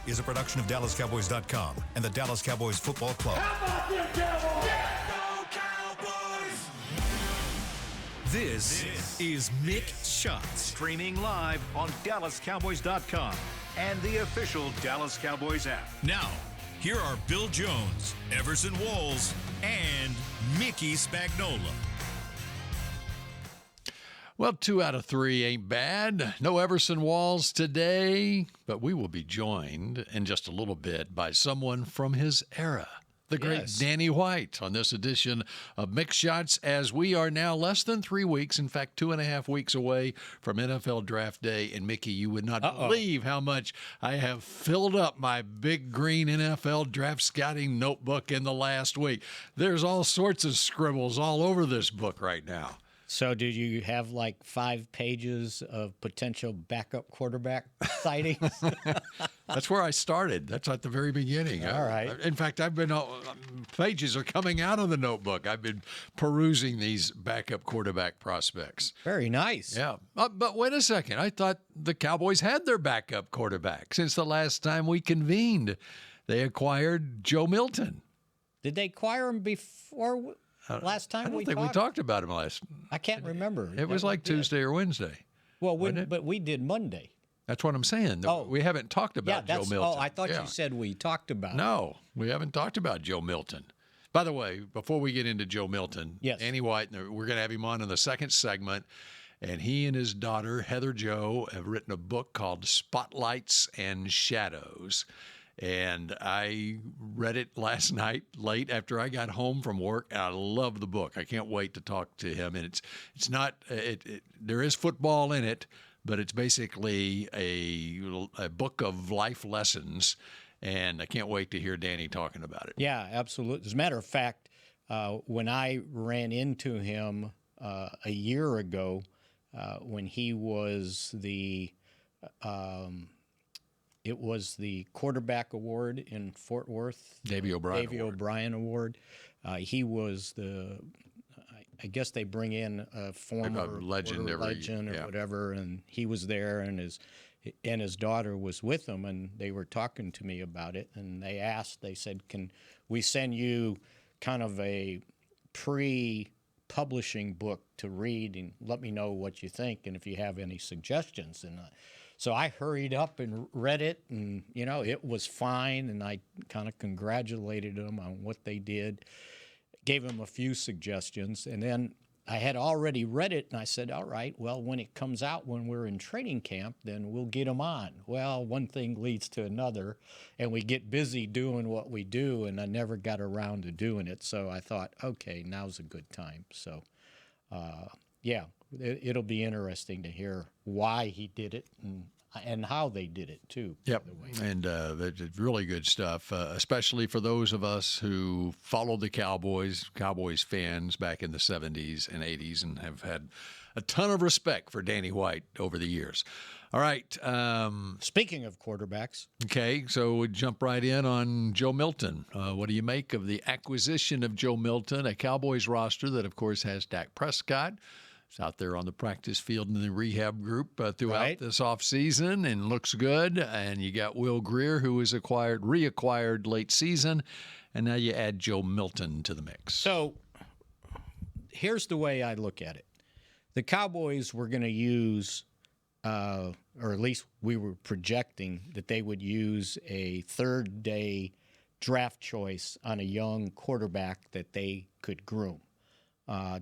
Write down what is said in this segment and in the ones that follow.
is a production of DallasCowboys.com and the Dallas Cowboys Football Club. How about them Cowboys? This is Mick Shots, streaming live on DallasCowboys.com and the official Dallas Cowboys app. Now, here are Bill Jones, Everson Walls, and Mickey Spagnola. Well, 2 out of 3 ain't bad. No Everson Walls today, but we will be joined in just a little bit by someone from his era, the great Danny White, on this edition of Mick Shots, as we are now less than 3 weeks, in fact, 2.5 weeks away from NFL Draft Day. And, Mickey, you would not believe how much I have filled up my big green NFL draft scouting notebook in the last week. There's all sorts of scribbles all over this book right now. So do you have like 5 pages of potential backup quarterback sightings? That's where I started. That's at the very beginning. All right. In fact, pages are coming out of the notebook. I've been perusing these backup quarterback prospects. Very nice. Yeah. But wait a second. I thought the Cowboys had their backup quarterback since the last time we convened. They acquired Joe Milton. Did they acquire him before last time we talked? We talked about him last. I can't remember. It was like Tuesday or Wednesday. Well, but we did Monday. That's what I'm saying. We haven't talked about Joe Milton. Oh, I thought you said we talked about it. No, we haven't talked about Joe Milton. By the way, before we get into Joe Milton, Danny White, we're going to have him on in the second segment, and he and his daughter, Heather Jo, have written a book called Spotlights and Shadows. And I read it last night late after I got home from work, and I love the book. I can't wait to talk to him. And it's not there is football in it, but it's basically a book of life lessons, and I can't wait to hear Danny talking about it. Yeah, absolutely. As a matter of fact, when I ran into him a year ago, when he was it was the quarterback award in Fort Worth. Davey O'Brien Award. He was I guess they bring in a former legend or whatever, and he was there, and his daughter was with him, and they were talking to me about it, and they said, can we send you kind of a pre-publishing book to read and let me know what you think and if you have any suggestions? And so I hurried up and read it, and, it was fine, and I kind of congratulated them on what they did, gave them a few suggestions, and then I had already read it, and I said, all right, well, when it comes out when we're in training camp, then we'll get them on. Well, one thing leads to another, and we get busy doing what we do, and I never got around to doing it, so I thought, okay, now's a good time. So, it'll be interesting to hear why he did it and how they did it, too. Yep, and it's really good stuff, especially for those of us who followed the Cowboys fans back in the 70s and 80s, and have had a ton of respect for Danny White over the years. All right. Speaking of quarterbacks. Okay, so we jump right in on Joe Milton. What do you make of the acquisition of Joe Milton, a Cowboys roster that, of course, has Dak Prescott? It's out there on the practice field in the rehab group throughout this offseason and looks good. And you got Will Grier, who was reacquired late season. And now you add Joe Milton to the mix. So here's the way I look at it. The Cowboys were going to use, or at least we were projecting that they would use a third-day draft choice on a young quarterback that they could groom.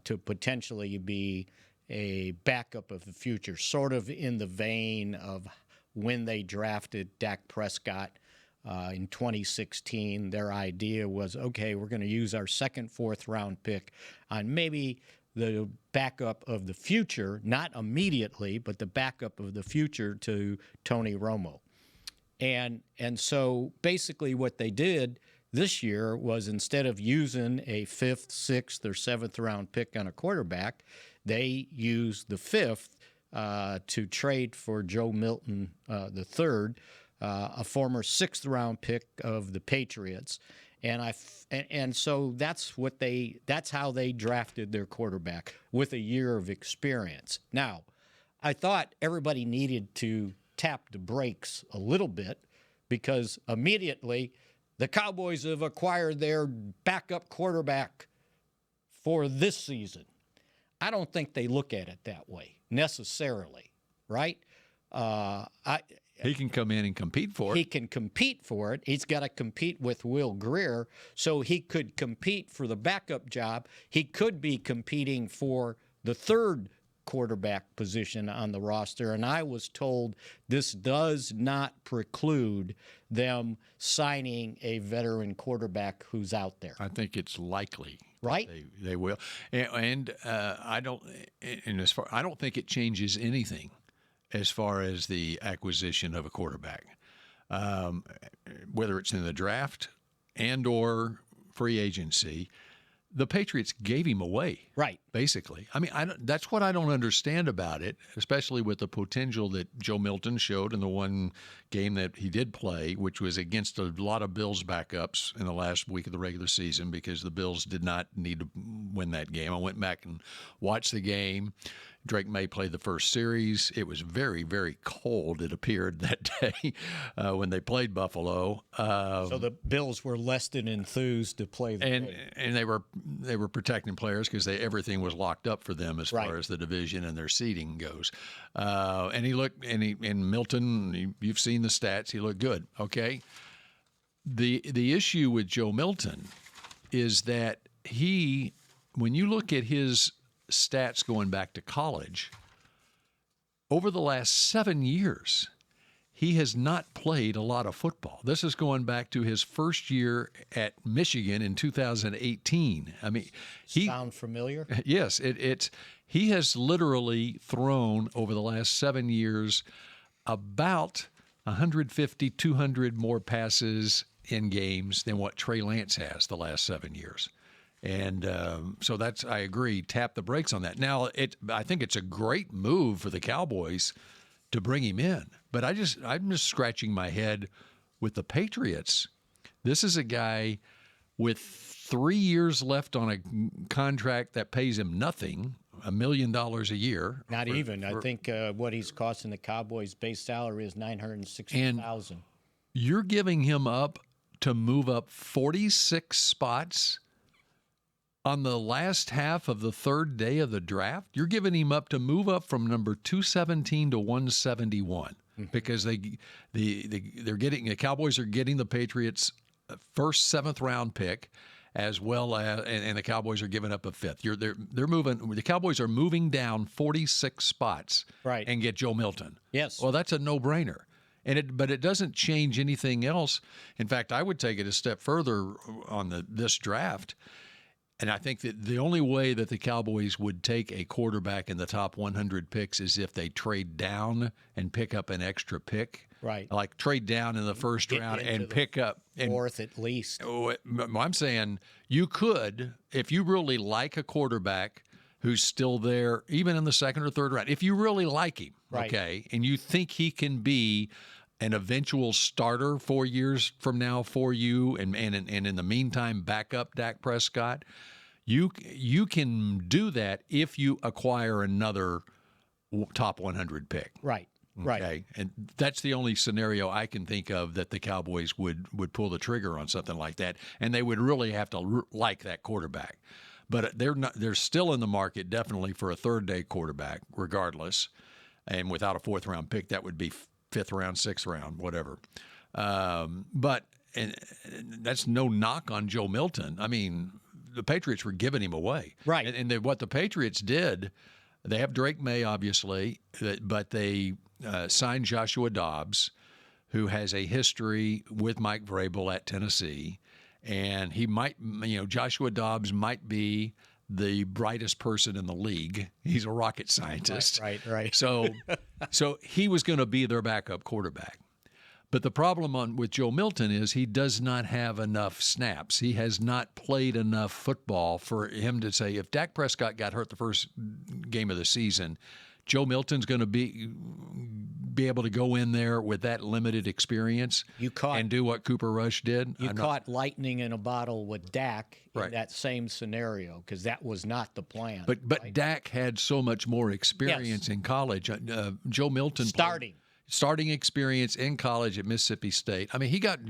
To potentially be a backup of the future, sort of in the vein of when they drafted Dak Prescott in 2016. Their idea was, okay, we're going to use our second, fourth-round pick on maybe the backup of the future, not immediately, but the backup of the future to Tony Romo. And so basically what they did this year was, instead of using a 5th, 6th, or 7th round pick on a quarterback, they used the 5th to trade for Joe Milton the third, a former 6th round pick of the Patriots. And so that's how they drafted their quarterback, with a year of experience. Now, I thought everybody needed to tap the brakes a little bit because immediately the Cowboys have acquired their backup quarterback for this season. I don't think they look at it that way necessarily, right? He can come in and compete for it. He can compete for it. He's got to compete with Will Greer, so he could compete for the backup job. He could be competing for the third quarterback position on the roster, and I was told this does not preclude them signing a veteran quarterback who's out there. I think it's likely, right? They will, and I don't. And as far, I don't think it changes anything as far as the acquisition of a quarterback, whether it's in the draft and or free agency. The Patriots gave him away, right? Basically, I mean, that's what I don't understand about it, especially with the potential that Joe Milton showed in the one game that he did play, which was against a lot of Bills backups in the last week of the regular season because the Bills did not need to win that game. I went back and watched the game. Drake May played the first series. It was very, very cold, it appeared, that day when they played Buffalo. So the Bills were less than enthused to play the game. And they were protecting players because everything was locked up for them as far as the division and their seeding goes. And he looked, and Milton, you've seen the stats, he looked good. Okay. The issue with Joe Milton is that when you look at his stats going back to college, over the last 7 years, he has not played a lot of football. This is going back to his first year at Michigan in 2018. I mean, sound familiar? Yes, he has literally thrown over the last 7 years about 150, 200 more passes in games than what Trey Lance has the last 7 years. And so I agree, tap the brakes on that. Now, I think it's a great move for the Cowboys to bring him in. But I'm just scratching my head with the Patriots. This is a guy with 3 years left on a contract that pays him nothing, $1 million a year. Not even. I think what he's costing the Cowboys' base salary is $960,000. You're giving him up to move up 46 spots on the last half of the third day of the draft. You're giving him up to move up from number 217 to 171 because the Cowboys are getting the Patriots' first 7th round pick, as well as and the Cowboys are giving up a 5th. They're moving. The Cowboys are moving down 46 spots, right, and get Joe Milton. Yes. Well, that's a no-brainer. But it doesn't change anything else. In fact, I would take it a step further on this draft. And I think that the only way that the Cowboys would take a quarterback in the top 100 picks is if they trade down and pick up an extra pick. Right. Like trade down in the first round and pick up. Fourth at least. I'm saying you could, if you really like a quarterback who's still there, even in the second or third round, if you really like him, right, okay, and you think he can be an eventual starter 4 years from now for you, and in the meantime back up Dak Prescott, you can do that if you acquire another top 100 pick. Right. Okay? Right. And that's the only scenario I can think of that the Cowboys would pull the trigger on something like that, and they would really have to like that quarterback. But they're still in the market definitely for a third-day quarterback regardless, and without a 4th round pick that would be 5th round, 6th round, whatever. But that's no knock on Joe Milton. I mean, the Patriots were giving him away. Right. And what the Patriots did, they have Drake May, obviously, but they signed Joshua Dobbs, who has a history with Mike Vrabel at Tennessee. And he might, Joshua Dobbs might be the brightest person in the league. He's a rocket scientist. Right. So he was going to be their backup quarterback. But the problem with Joe Milton is he does not have enough snaps. He has not played enough football for him to say, if Dak Prescott got hurt the first game of the season, Joe Milton's going to be able to go in there with that limited experience and do what Cooper Rush did. You caught lightning in a bottle with Dak in that same scenario, because that was not the plan. But Dak had so much more experience in college. Joe Milton starting. starting experience in college at Mississippi State. I mean, he got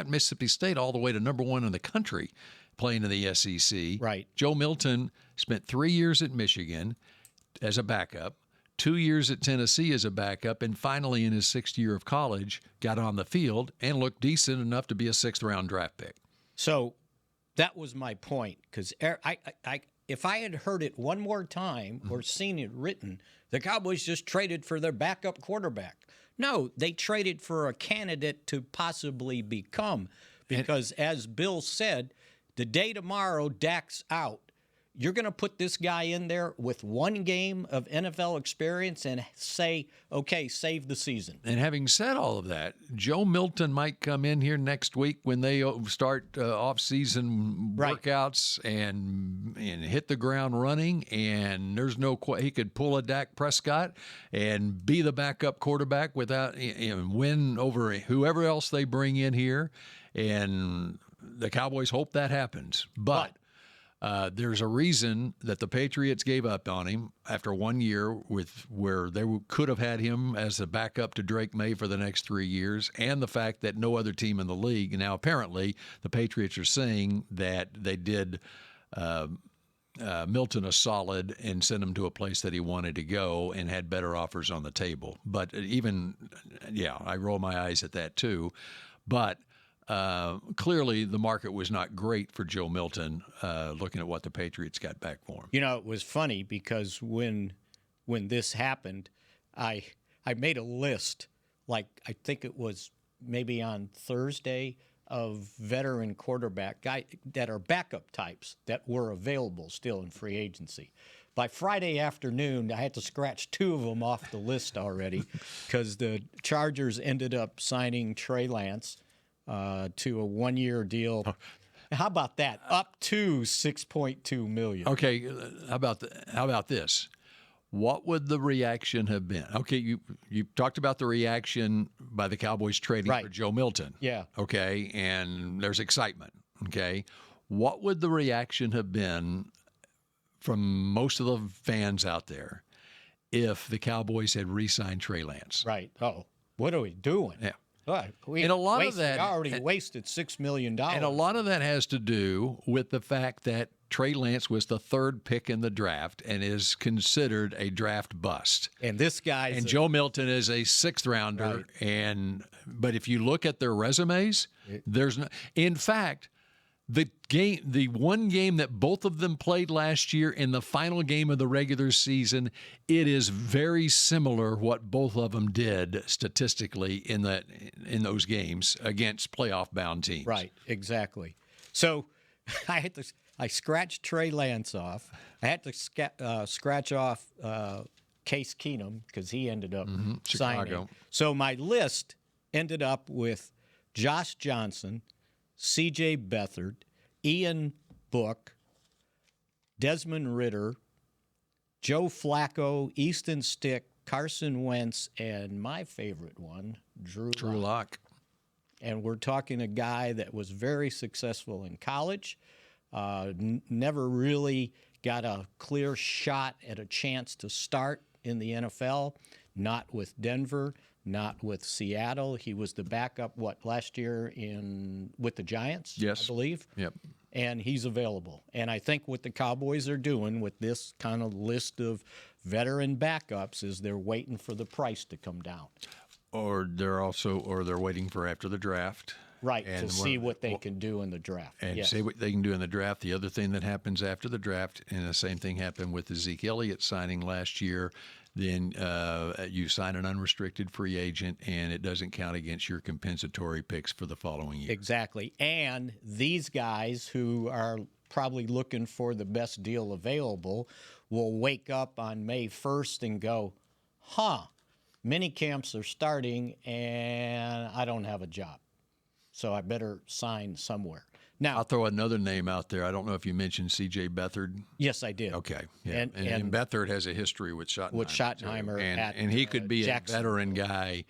Mississippi State all the way to #1 in the country playing in the SEC. Right. Joe Milton spent 3 years at Michigan as a backup, 2 years at Tennessee as a backup, and finally in his 6th year of college got on the field and looked decent enough to be a 6th-round draft pick. So that was my point, because if I had heard it one more time or seen it written, the Cowboys just traded for their backup quarterback. No, they traded for a candidate to possibly become, because as Bill said, the day tomorrow Dak's out, you're going to put this guy in there with 1 game of NFL experience and say, okay, save the season. And having said all of that, Joe Milton might come in here next week when they start off-season workouts and hit the ground running, and there's no he could pull a Dak Prescott and be the backup quarterback without and win over whoever else they bring in here, and the Cowboys hope that happens. But there's a reason that the Patriots gave up on him after 1 year where they could have had him as a backup to Drake May for the next 3 years, and the fact that no other team in the league. Now, apparently, the Patriots are saying that they did Milton a solid and sent him to a place that he wanted to go and had better offers on the table. But I roll my eyes at that too. But clearly, the market was not great for Joe Milton, looking at what the Patriots got back for him. You know, it was funny because when this happened, I made a list, like I think it was maybe on Thursday, of veteran quarterback guy that are backup types that were available still in free agency. By Friday afternoon, I had to scratch 2 of them off the list already because the Chargers ended up signing Trey Lance to a 1-year deal. How about that? Up to $6.2 million. Okay, how about this? What would the reaction have been? Okay, you talked about the reaction by the Cowboys trading for Joe Milton. Yeah. Okay, and there's excitement. Okay, what would the reaction have been from most of the fans out there if the Cowboys had re-signed Trey Lance? Right. Oh, what are we doing? Yeah. We already wasted $6 million. And a lot of that has to do with the fact that Trey Lance was the 3rd pick in the draft and is considered a draft bust. And Joe Milton is a 6th rounder. Right. But if you look at their resumes, there's no. In fact, the one game that both of them played last year in the final game of the regular season, it is very similar what both of them did statistically in those games against playoff-bound teams. Right, exactly. So I scratched Trey Lance off. I had to scratch off Case Keenum because he ended up signing. So my list ended up with Josh Johnson, C.J. Beathard, Ian Book, Desmond Ridder, Joe Flacco, Easton Stick, Carson Wentz, and my favorite one, Drew Lock. And we're talking a guy that was very successful in college, never really got a clear shot at a chance to start in the NFL, not with Denver, not with Seattle. He was the backup, last year with the Giants, yes, I believe. Yep. And he's available. And I think what the Cowboys are doing with this kind of list of veteran backups is they're waiting for the price to come down. Or they're waiting for after the draft. Right, to see what they can do in the draft. And see what they can do in the draft. The other thing that happens after the draft, and the same thing happened with the Zeke Elliott signing last year, then you sign an unrestricted free agent, and it doesn't count against your compensatory picks for the following year. Exactly. And these guys who are probably looking for the best deal available will wake up on May 1st and go, mini camps are starting, and I don't have a job. So I better sign somewhere. Now, I'll throw another name out there. I don't know if you mentioned C.J. Beathard. Yes, I did. Okay. Yeah. And Beathard has a history with Schottenheimer. With Schottenheimer. And he could be a veteran guy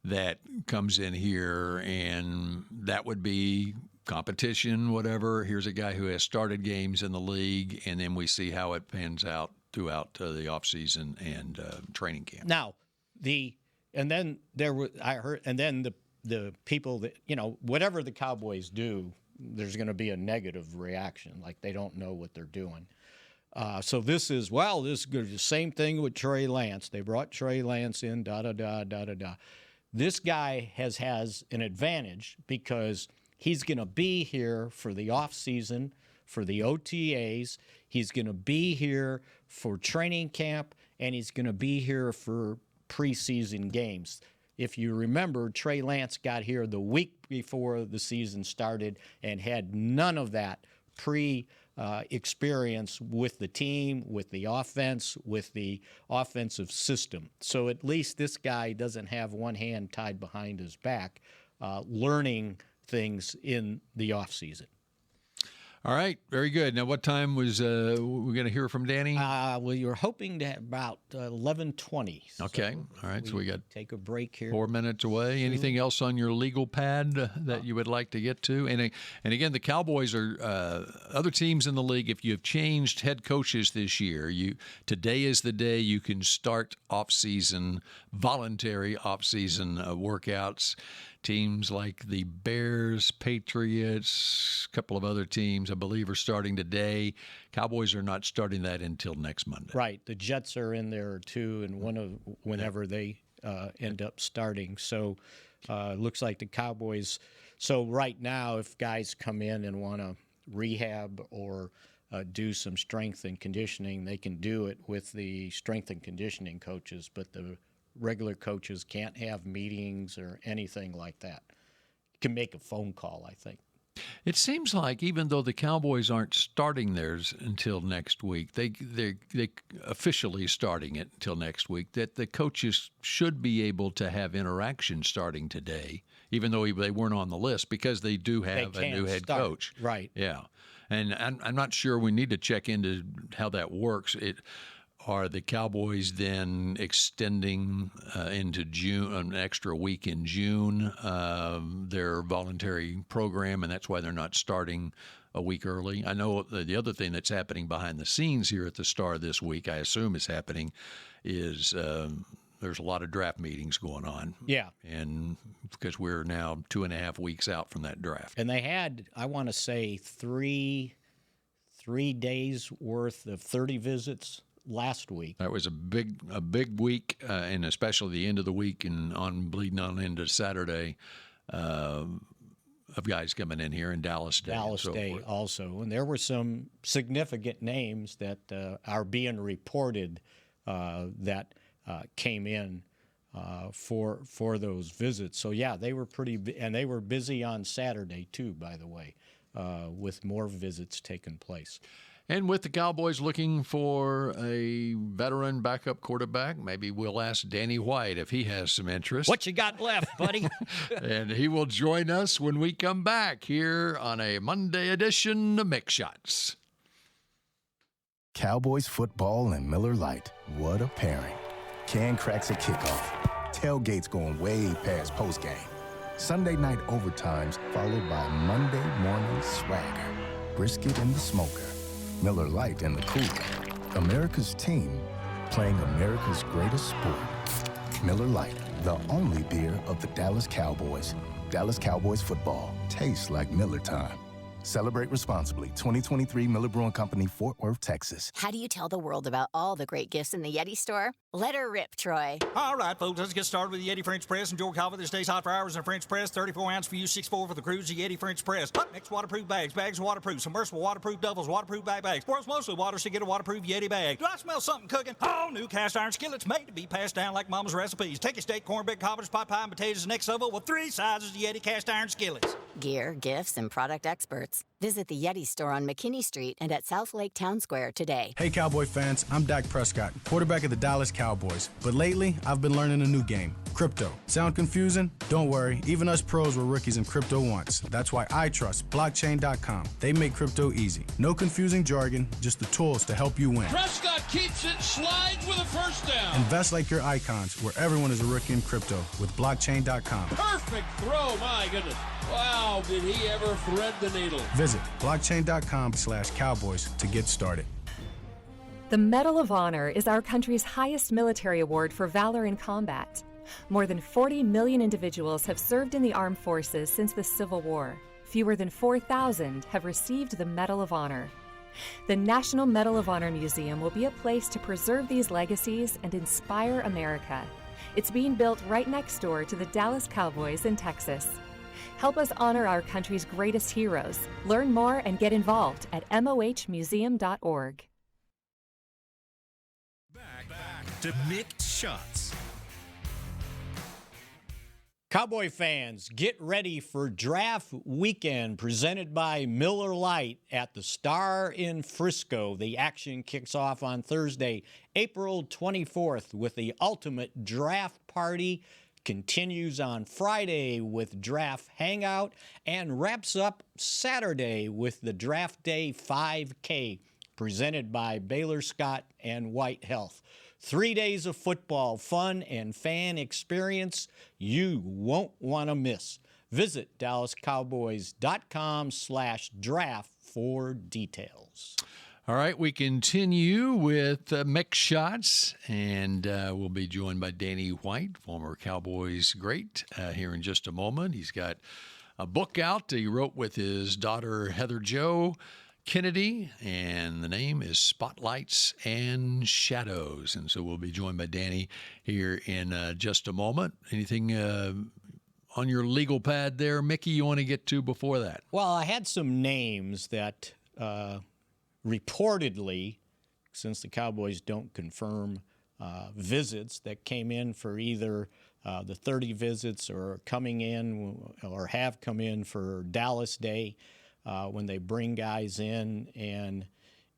that comes in here, and that would be competition, whatever. Here's a guy who has started games in the league, and then we see how it pans out throughout the offseason and training camp. Now, the And then I heard, and then the people that, whatever the Cowboys do, there's going to be a negative reaction, like they don't know what they're doing. So this is the same thing with Trey Lance. They brought Trey Lance in, da-da-da. This guy has an advantage because he's going to be here for the offseason, for the OTAs. He's going to be here for training camp, and he's going to be here for preseason games. If you remember, Trey Lance got here the week before the season started and had none of that experience with the team, with the offense, with the offensive system. So at least this guy doesn't have one hand tied behind his back, learning things in the offseason. All right, very good. Now, what time was we're going to hear from Danny? Well, you're hoping to have about 11:20. Okay, all right. So we got take a break here. 4 minutes away. Anything else on your legal pad that you would like to get to? And again, the Cowboys are other teams in the league. If you have changed head coaches this year, today is the day you can start voluntary off-season workouts. Teams like the Bears, Patriots, a couple of other teams, I believe, are starting today. Cowboys are not starting that until next Monday. Right. The Jets are in there too, and whenever they end up starting. So looks like the Cowboys. So right now, if guys come in and want to rehab or do some strength and conditioning, they can do it with the strength and conditioning coaches, but the regular coaches can't have meetings or anything like that. You can make a phone call, I think. It seems like even though the Cowboys aren't starting theirs until next week, they officially starting it until next week, that the coaches should be able to have interaction starting today, even though they weren't on the list, because they do have a new head coach. Right. Yeah. And I'm not sure, we need to check into how that works. Are the Cowboys then extending into June, an extra week in June, their voluntary program, and that's why they're not starting a week early? I know the other thing that's happening behind the scenes here at the Star this week, I assume is happening, is there's a lot of draft meetings going on. Yeah. And because we're now 2.5 weeks out from that draft. And they had, I want to say, three days worth of 30 visits last week. That was a big week, and especially the end of the week and bleeding on into Saturday, of guys coming in here in Dallas Day. Dallas Day also. And there were some significant names that are being reported that came in for those visits. So, yeah, they were and they were busy on Saturday, too, by the way, with more visits taking place. And with the Cowboys looking for a veteran backup quarterback, maybe we'll ask Danny White if he has some interest. What you got left, buddy? And he will join us when we come back here on a Monday edition of Mick Shots. Cowboys football and Miller Lite. What a pairing. Can cracks at kickoff. Tailgates going way past postgame. Sunday night overtimes followed by Monday morning swagger. Brisket in the smoker. Miller Lite in the cooler. America's team playing America's greatest sport. Miller Lite, the only beer of the Dallas Cowboys. Dallas Cowboys football tastes like Miller time. Celebrate responsibly. 2023 Miller Brewing Company, Fort Worth, Texas. How do you tell the world about all the great gifts in the Yeti store? Let her rip, Troy. All right, folks, let's get started with the Yeti French Press. Enjoy coffee that stays hot for hours in a French press. 34 ounce for you, 6'4" for the cruise. The Yeti French Press. Hot mix waterproof bags. Bags waterproof. Submersible waterproof doubles. Waterproof bags. World's mostly water, so get a waterproof Yeti bag. Do I smell something cooking? Oh, new cast iron skillets made to be passed down like Mama's recipes. Take your steak, cornbread, cobbler's pot pie, and potatoes next oval with 3 sizes of Yeti cast iron skillets. Gear, gifts, and product experts. Visit the Yeti store on McKinney Street and at South Lake Town Square today. Hey, Cowboy fans, I'm Dak Prescott, quarterback of the Dallas Cowboys. But lately, I've been learning a new game, crypto. Sound confusing? Don't worry, even us pros were rookies in crypto once. That's why I trust blockchain.com. They make crypto easy. No confusing jargon, just the tools to help you win. Prescott keeps it, slides with a first down. Invest like your icons, where everyone is a rookie in crypto with blockchain.com. Perfect throw, my goodness. Wow, did he ever thread the needle? Visit blockchain.com/cowboys to get started. The Medal of Honor is our country's highest military award for valor in combat. More than 40 million individuals have served in the armed forces since the Civil War. Fewer than 4,000 have received the Medal of Honor. The National Medal of Honor Museum will be a place to preserve these legacies and inspire America. It's being built right next door to the Dallas Cowboys in Texas. Help us honor our country's greatest heroes. Learn more and get involved at mohmuseum.org. Back to Mick Shots. Cowboy fans, get ready for Draft Weekend presented by Miller Lite at the Star in Frisco. The action kicks off on Thursday, April 24th with the ultimate draft party, continues on Friday with Draft Hangout, and wraps up Saturday with the Draft Day 5K presented by Baylor Scott and White Health. 3 days of football, fun, and fan experience you won't want to miss. Visit DallasCowboys.com/draft for details. All right, we continue with Mick Shots, and we'll be joined by Danny White, former Cowboys great, here in just a moment. He's got a book out he wrote with his daughter, Heather Jo Kennedy, and the name is Spotlights and Shadows. And so we'll be joined by Danny here in just a moment. Anything on your legal pad there, Mickey, you want to get to before that? Well, I had some names that reportedly, since the Cowboys don't confirm visits, that came in for either the 30 visits or coming in or have come in for Dallas Day. When they bring guys in, and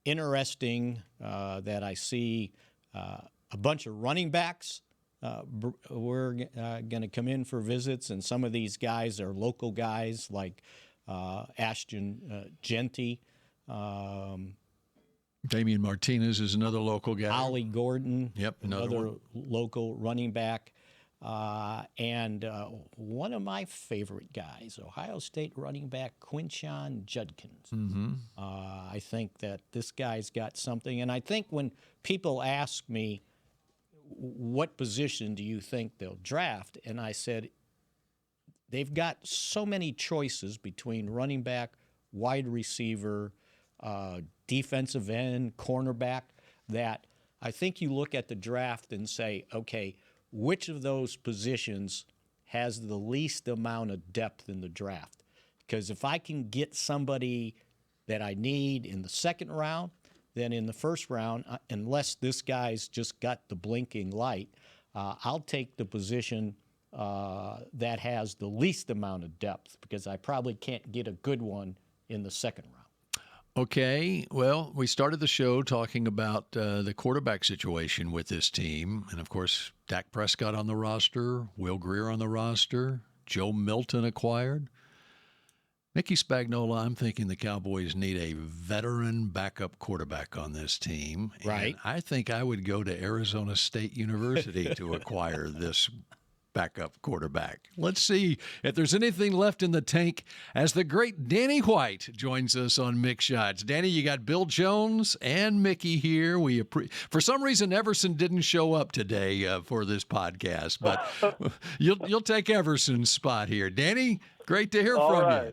interesting that I see a bunch of running backs were going to come in for visits, and some of these guys are local guys like Ashton Genty. Damian Martinez is another local guy. Ollie Gordon, another local running back. And one of my favorite guys, Ohio State running back Quinshon Judkins. Mm-hmm. I think that this guy's got something. And I think when people ask me, what position do you think they'll draft? And I said, they've got so many choices between running back, wide receiver, defensive end, cornerback, that I think you look at the draft and say, okay, which of those positions has the least amount of depth in the draft? Because if I can get somebody that I need in the second round, then in the first round, unless this guy's just got the blinking light, I'll take the position that has the least amount of depth, because I probably can't get a good one in the second round. Okay, well, we started the show talking about the quarterback situation with this team. And, of course, Dak Prescott on the roster, Will Grier on the roster, Joe Milton acquired. Mickey Spagnola, I'm thinking the Cowboys need a veteran backup quarterback on this team. Right. And I think I would go to Arizona State University to acquire this backup quarterback. Let's see if there's anything left in the tank as the great Danny White joins us on Mick Shots. Danny, you got Bill Jones and Mickey here. For some reason, Everson didn't show up today for this podcast, but you'll take Everson's spot here. Danny, great to hear from you.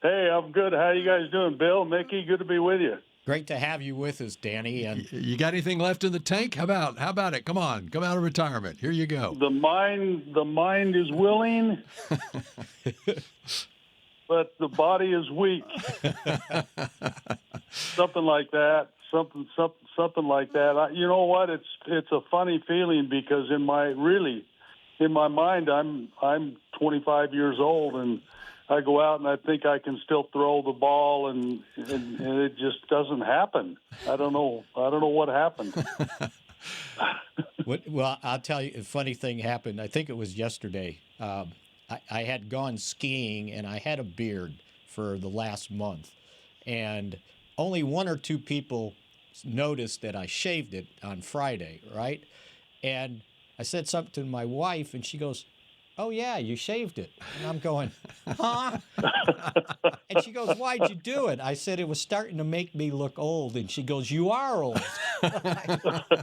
Hey, I'm good. How you guys doing, Bill, Mickey? Good to be with you. Great to have you with us, Danny. And you got anything left in the tank? How about it? Come on, come out of retirement. Here you go. The mind is willing, but the body is weak. Something like that. Something like that. You know what? It's a funny feeling, because in my mind, I'm 25 years old, and I go out and I think I can still throw the ball, and it just doesn't happen. I don't know what happened. Well, I'll tell you, a funny thing happened. I think it was yesterday. I had gone skiing, and I had a beard for the last month, and only one or two people noticed that I shaved it on Friday, right? And I said something to my wife, and she goes, oh, yeah, you shaved it. And I'm going, huh? And she goes, why'd you do it? I said, it was starting to make me look old. And she goes, you are old. I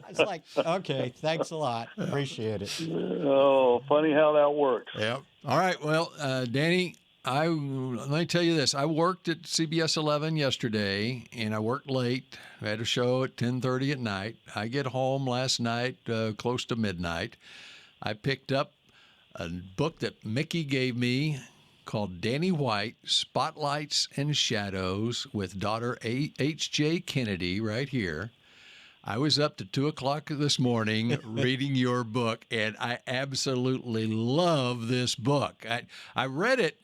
was like, okay, thanks a lot. Appreciate it. Oh, funny how that works. Yep. All right. Well, Danny, let me tell you this. I worked at CBS 11 yesterday, and I worked late. I had a show at 10:30 at night. I get home last night close to midnight. I picked up a book that Mickey gave me called Danny White, Spotlights and Shadows, with daughter H.J. Kennedy right here. I was up to 2 o'clock this morning reading your book, and I absolutely love this book. I read it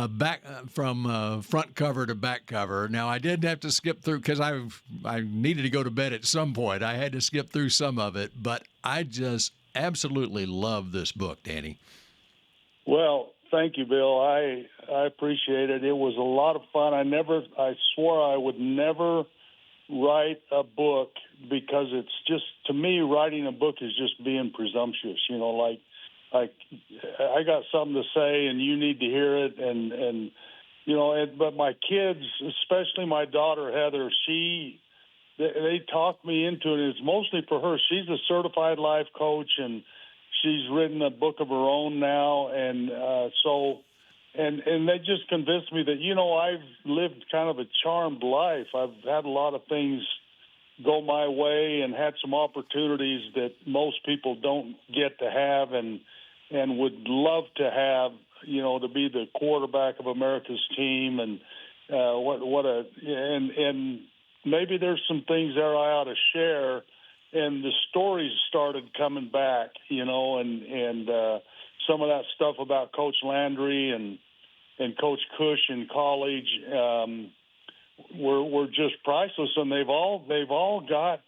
back from front cover to back cover. Now, I didn't have to skip through because I needed to go to bed at some point. I had to skip through some of it, but I just absolutely love this book, Danny. Well, thank you, Bill. I appreciate it. It was a lot of fun. I swore I would never write a book because it's just, to me, writing a book is just being presumptuous. You know, like I got something to say and you need to hear it, and you know. But my kids, especially my daughter Heather, they talked me into it. It's mostly for her. She's a certified life coach, and she's written a book of her own now, and And they just convinced me that, you know, I've lived kind of a charmed life. I've had a lot of things go my way and had some opportunities that most people don't get to have and would love to have, you know, to be the quarterback of America's team. And and maybe there's some things there I ought to share. And the stories started coming back, you know, and some of that stuff about Coach Landry and Coach Cush in college were just priceless, and they've all got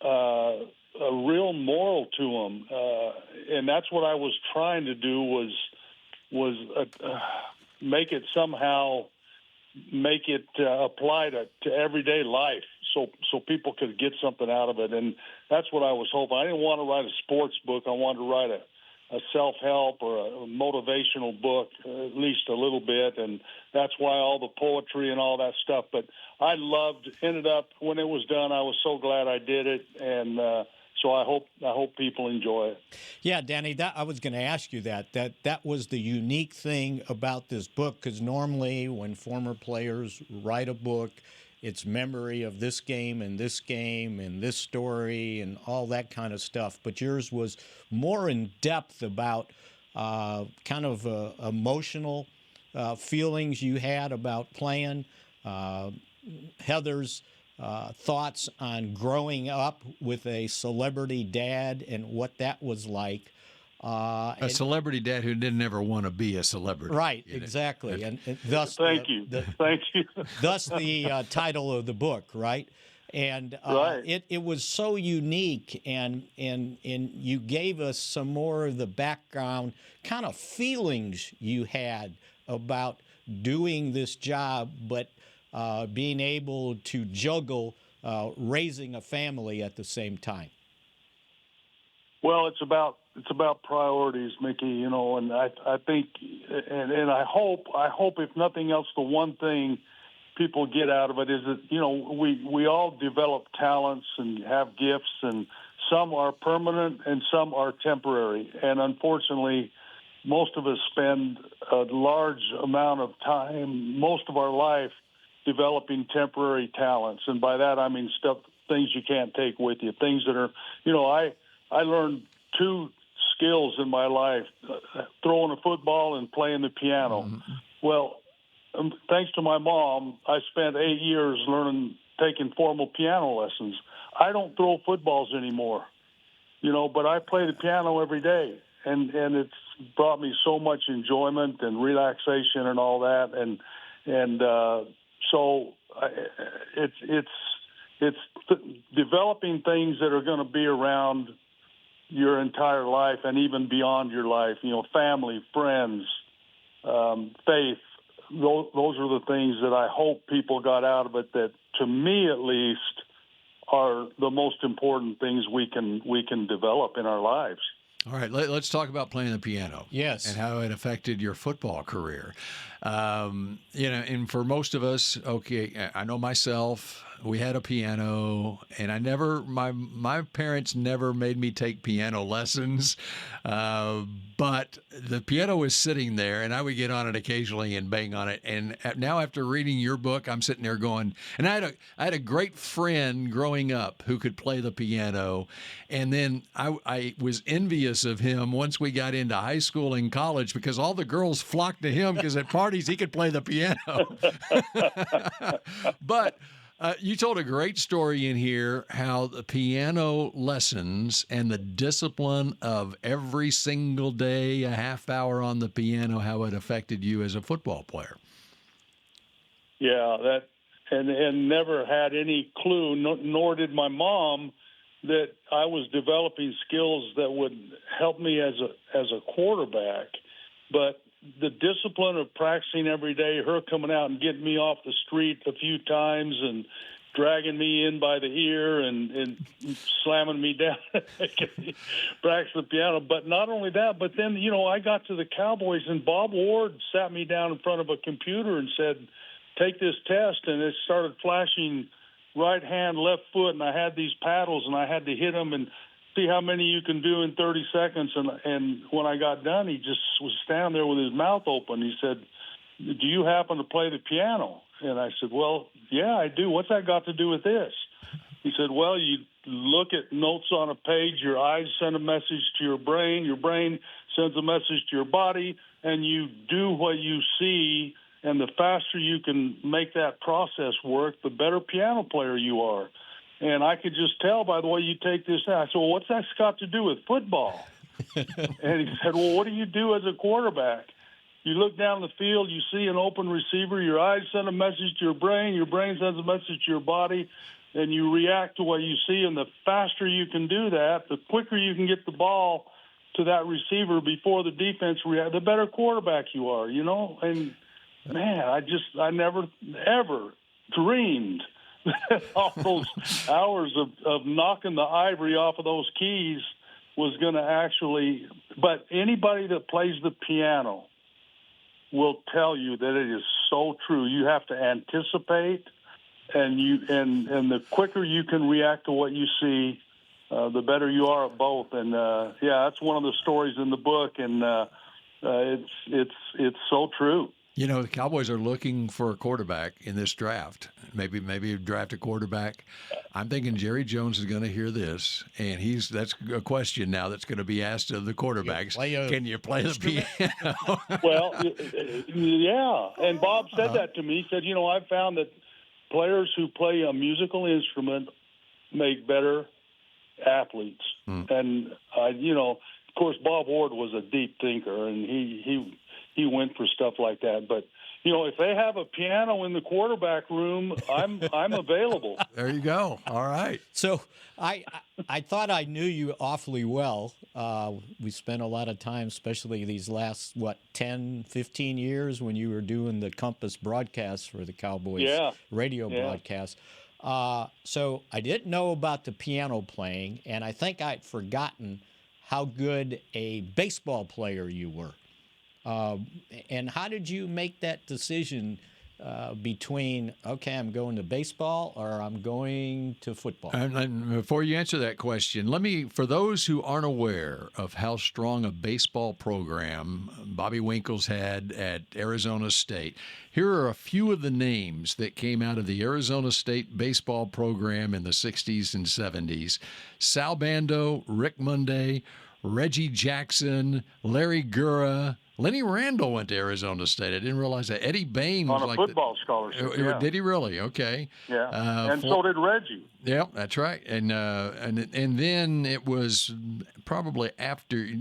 a real moral to them, and that's what I was trying to do was make it somehow apply to everyday life, so people could get something out of it, and that's what I was hoping. I didn't want to write a sports book. I wanted to write a self-help or a motivational book, at least a little bit, and that's why all the poetry and all that stuff. But I ended up, when it was done, I was so glad I did it, and so I hope people enjoy it. Yeah, Danny, I was going to ask you that was the unique thing about this book, because normally when former players write a book, it's memory of this game and this story and all that kind of stuff. But yours was more in depth about kind of emotional feelings you had about playing, Heather's thoughts on growing up with a celebrity dad and what that was like. A celebrity dad who didn't ever want to be a celebrity. Right, exactly. And thus, Thank you. Thus the title of the book, right? And right. It was so unique, and you gave us some more of the background kind of feelings you had about doing this job, but being able to juggle raising a family at the same time. Well, it's about priorities, Mickey, you know, and I think and I hope if nothing else, the one thing people get out of it is that, you know, we all develop talents and have gifts, and some are permanent and some are temporary. And unfortunately, most of us spend a large amount of time, most of our life, developing temporary talents. And by that I mean things you can't take with you, things that are, you know, I learned two skills in my life, throwing a football and playing the piano. Mm-hmm. Well, thanks to my mom, I spent 8 years taking formal piano lessons. I don't throw footballs anymore, you know, but I play the piano every day, and it's brought me so much enjoyment and relaxation and all that, so it's developing things that are going to be around your entire life and even beyond your life, you know, family, friends, faith. Those are the things that I hope people got out of it, that to me at least are the most important things we can develop in our lives. All right, let's talk about playing the piano. Yes. And how it affected your football career. And for most of us, okay, I know myself, we had a piano, and my parents never made me take piano lessons, but the piano was sitting there, and I would get on it occasionally and bang on it. And now after reading your book, I'm sitting there going, and I had a great friend growing up who could play the piano, and then I was envious of him once we got into high school and college because all the girls flocked to him because at parties he could play the piano. But you told a great story in here how the piano lessons and the discipline of every single day, a half hour on the piano, how it affected you as a football player. Yeah, and never had any clue, nor did my mom, that I was developing skills that would help me as a quarterback. But the discipline of practicing every day, her coming out and getting me off the street a few times and dragging me in by the ear and slamming me down, practice the piano. But not only that, but then, I got to the Cowboys and Bob Ward sat me down in front of a computer and said, take this test. And it started flashing right hand, left foot, and I had these paddles and I had to hit them and see how many you can do in 30 seconds. And when I got done, he just was standing there with his mouth open. He said, do you happen to play the piano? And I said, well, yeah, I do. What's that got to do with this? He said, well, you look at notes on a page, your eyes send a message to your brain sends a message to your body, and you do what you see, and the faster you can make that process work, the better piano player you are. And I could just tell by the way you take this now. I said, well, what's that got to do with football? And he said, well, what do you do as a quarterback? You look down the field, you see an open receiver, your eyes send a message to your brain sends a message to your body, and you react to what you see. And the faster you can do that, the quicker you can get the ball to that receiver before the defense reacts, the better quarterback you are, And, man, I never, ever dreamed all those hours of knocking the ivory off of those keys was going to actually – but anybody that plays the piano will tell you that it is so true. You have to anticipate, and the quicker you can react to what you see, the better you are at both. And, that's one of the stories in the book, and it's so true. The Cowboys are looking for a quarterback in this draft. Maybe draft a quarterback. I'm thinking Jerry Jones is going to hear this, and that's a question now that's going to be asked of the quarterbacks. Can you play the piano? Well, yeah. And Bob said that to me. He said, I've found that players who play a musical instrument make better athletes. And, of course, Bob Ward was a deep thinker, and he went for stuff like that. But, if they have a piano in the quarterback room, I'm available. There you go. All right. So I thought I knew you awfully well. We spent a lot of time, especially these last, 10, 15 years when you were doing the Compass broadcasts for the Cowboys radio broadcast. So I didn't know about the piano playing, and I think I'd forgotten how good a baseball player you were. And how did you make that decision between, okay, I'm going to baseball or I'm going to football? And before you answer that question, for those who aren't aware of how strong a baseball program Bobby Winkles had at Arizona State, here are a few of the names that came out of the Arizona State baseball program in the 60s and 70s. Sal Bando, Rick Monday, Reggie Jackson, Larry Gura. Lenny Randall went to Arizona State. I didn't realize that. Eddie Bain was on a football scholarship. Yeah. Did he really? Okay. Yeah, so did Reggie. Yeah, that's right. And then it was probably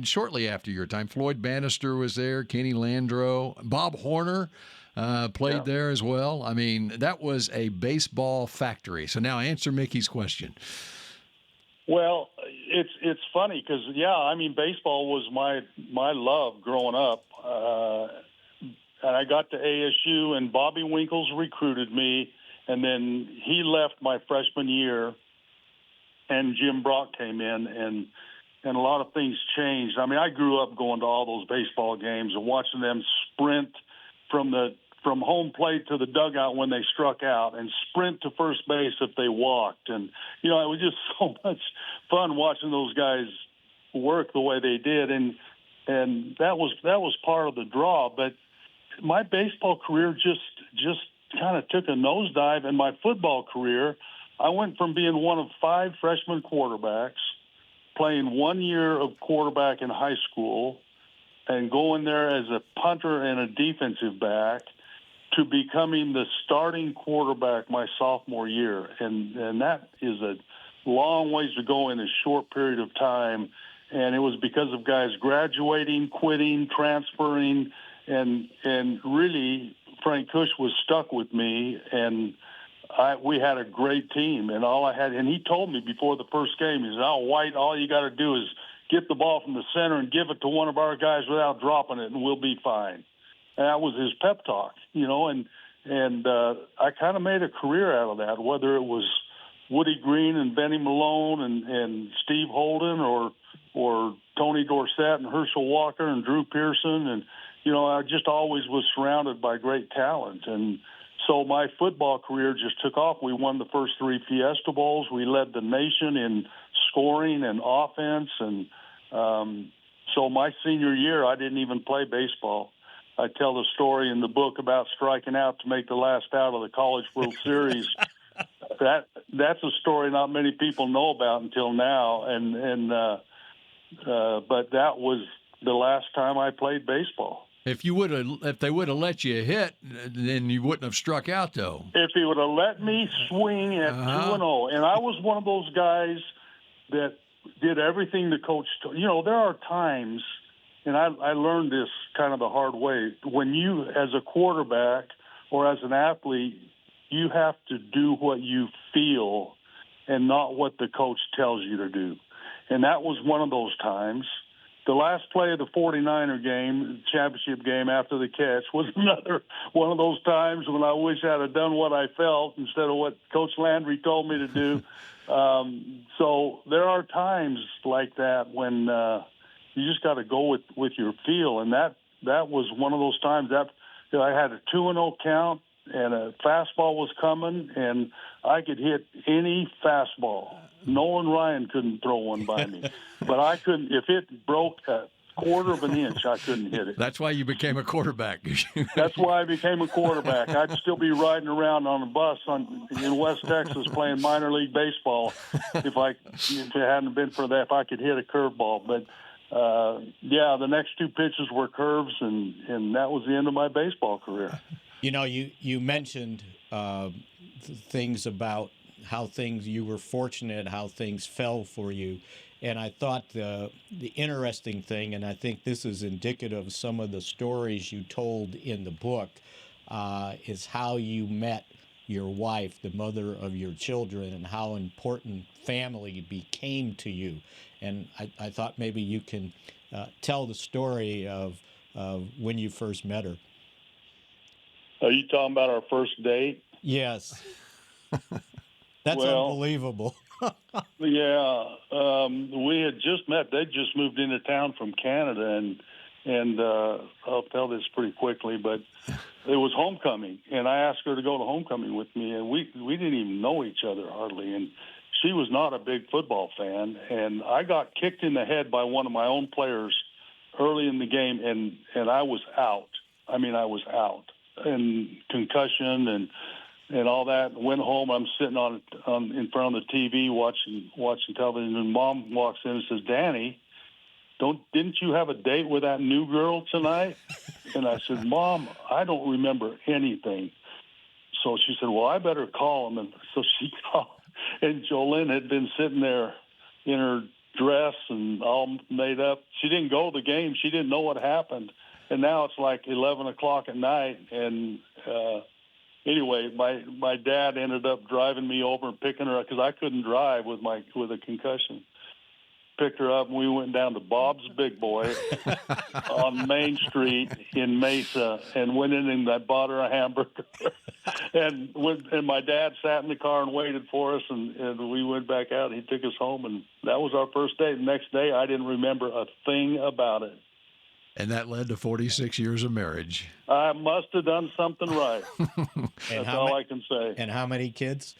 shortly after your time. Floyd Bannister was there. Kenny Landreau, Bob Horner played there as well. I mean, that was a baseball factory. So now answer Mickey's question. Well, it's funny because baseball was my love growing up, and I got to ASU, and Bobby Winkles recruited me, and then he left my freshman year, and Jim Brock came in, and and a lot of things changed. I mean, I grew up going to all those baseball games and watching them sprint from home plate to the dugout when they struck out and sprint to first base if they walked. And, it was just so much fun watching those guys work the way they did. And that was part of the draw. But my baseball career just kind of took a nosedive. And my football career, I went from being one of 5 freshman quarterbacks, playing 1 year of quarterback in high school, and going there as a punter and a defensive back, to becoming the starting quarterback my sophomore year. And that is a long ways to go in a short period of time. And it was because of guys graduating, quitting, transferring, and really Frank Kush was stuck with me, and we had a great team. And and he told me before the first game, he said, White, all you got to do is get the ball from the center and give it to one of our guys without dropping it, and we'll be fine. And that was his pep talk, and I kind of made a career out of that, whether it was Woody Green and Benny Malone and Steve Holden or Tony Dorsett and Herschel Walker and Drew Pearson. And, I just always was surrounded by great talent. And so my football career just took off. We won the first 3 Fiesta Bowls. We led the nation in scoring and offense. And so my senior year, I didn't even play baseball. I tell the story in the book about striking out to make the last out of the College World Series. That's a story not many people know about until now. But that was the last time I played baseball. If they would have let you hit, then you wouldn't have struck out, though. If he would have let me swing at 2-0, and I was one of those guys that did everything the coach told. There are times, and I learned this kind of the hard way, when you, as a quarterback or as an athlete, you have to do what you feel and not what the coach tells you to do. And that was one of those times. The last play of the 49er game, championship game after the catch, was another one of those times when I wish I'd have done what I felt instead of what Coach Landry told me to do. So there are times like that when you just got to go with your feel. And that was one of those times that I had a 2-0 count and a fastball was coming, and I could hit any fastball. Nolan Ryan couldn't throw one by me. But I couldn't. If it broke a quarter of an inch, I couldn't hit it. That's why you became a quarterback. That's why I became a quarterback. I'd still be riding around on a bus in West Texas playing minor league baseball if it hadn't been for that, if I could hit a curveball. But, the next 2 pitches were curves, and that was the end of my baseball career. You mentioned things about how you were fortunate, how things fell for you. And I thought the interesting thing, and I think this is indicative of some of the stories you told in the book, is how you met your wife, the mother of your children, and how important family became to you. And I thought maybe you can tell the story of when you first met her. Are you talking about our first date? Yes. That's unbelievable. Yeah. We had just met. They just moved into town from Canada, and I'll tell this pretty quickly, but it was homecoming, and I asked her to go to homecoming with me, and we didn't even know each other hardly, and she was not a big football fan, and I got kicked in the head by one of my own players early in the game, and I was out. I mean, I was out, and concussion and all that. Went home. I'm sitting in front of the TV watching television, and Mom walks in and says, "Danny, didn't you have a date with that new girl tonight?" And I said, "Mom, I don't remember anything." So she said, "Well, I better call him." And so she called, and Jolene had been sitting there in her dress and all made up. She didn't go to the game. She didn't know what happened. And now it's like 11 o'clock at night, and anyway, my dad ended up driving me over and picking her up because I couldn't drive with a concussion. Picked her up, and we went down to Bob's Big Boy on Main Street in Mesa and went in and I bought her a hamburger. and my dad sat in the car and waited for us, and we went back out. He took us home, and that was our first day. The next day, I didn't remember a thing about it. And that led to 46 years of marriage. I must have done something right. That's all I can say. And how many kids?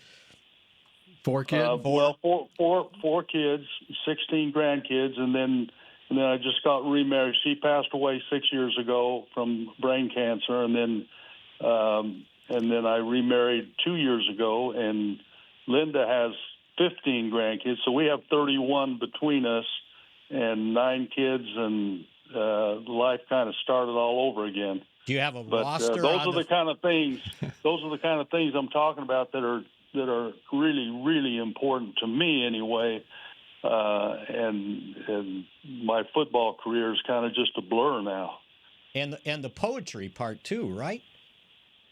4 kids? Well, four kids, 16 grandkids, and then I just got remarried. She passed away 6 years ago from brain cancer, and then I remarried 2 years ago, and Linda has 15 grandkids, so we have 31 between us, and 9 kids, and life kind of started all over again. Do you have a roster? Those are the kind of things. Those are the kind of things I'm talking about that are really, really important to me anyway. And my football career is kind of just a blur now. And the poetry part too, right?